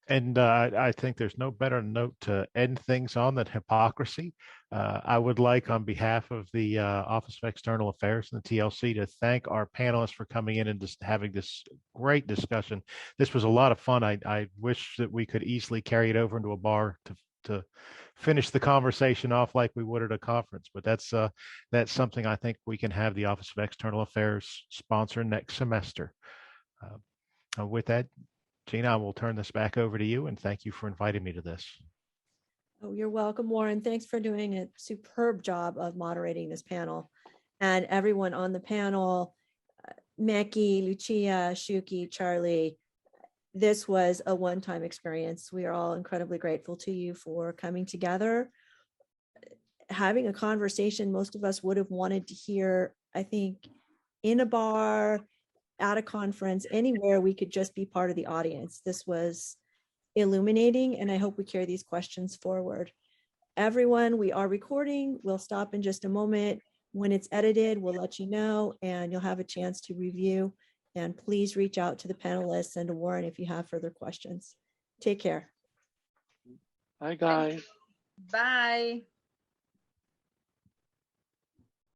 And I think there's no better note to end things on than hypocrisy. I would like, on behalf of the Office of External Affairs and the TLC, to thank our panelists for coming in and just having this great discussion. This was a lot of fun. I wish that we could easily carry it over into a bar to finish the conversation off like we would at a conference. But that's something I think we can have the Office of External Affairs sponsor next semester. With that, Gina, I will turn this back over to you, and thank you for inviting me to this. Oh, you're welcome, Warren. Thanks for doing a superb job of moderating this panel. And everyone on the panel, Mekhi, Lucia, Shuki, Charlie, this was a one-time experience. We are all incredibly grateful to you for coming together, having a conversation most of us would have wanted to hear, I think, in a bar, at a conference, anywhere we could just be part of the audience. This was illuminating, and I hope we carry these questions forward. Everyone, we are recording. We'll stop in just a moment. When it's edited, we'll let you know, and you'll have a chance to review. And please reach out to the panelists and to Warren if you have further questions. Take care. Bye, guys. Bye.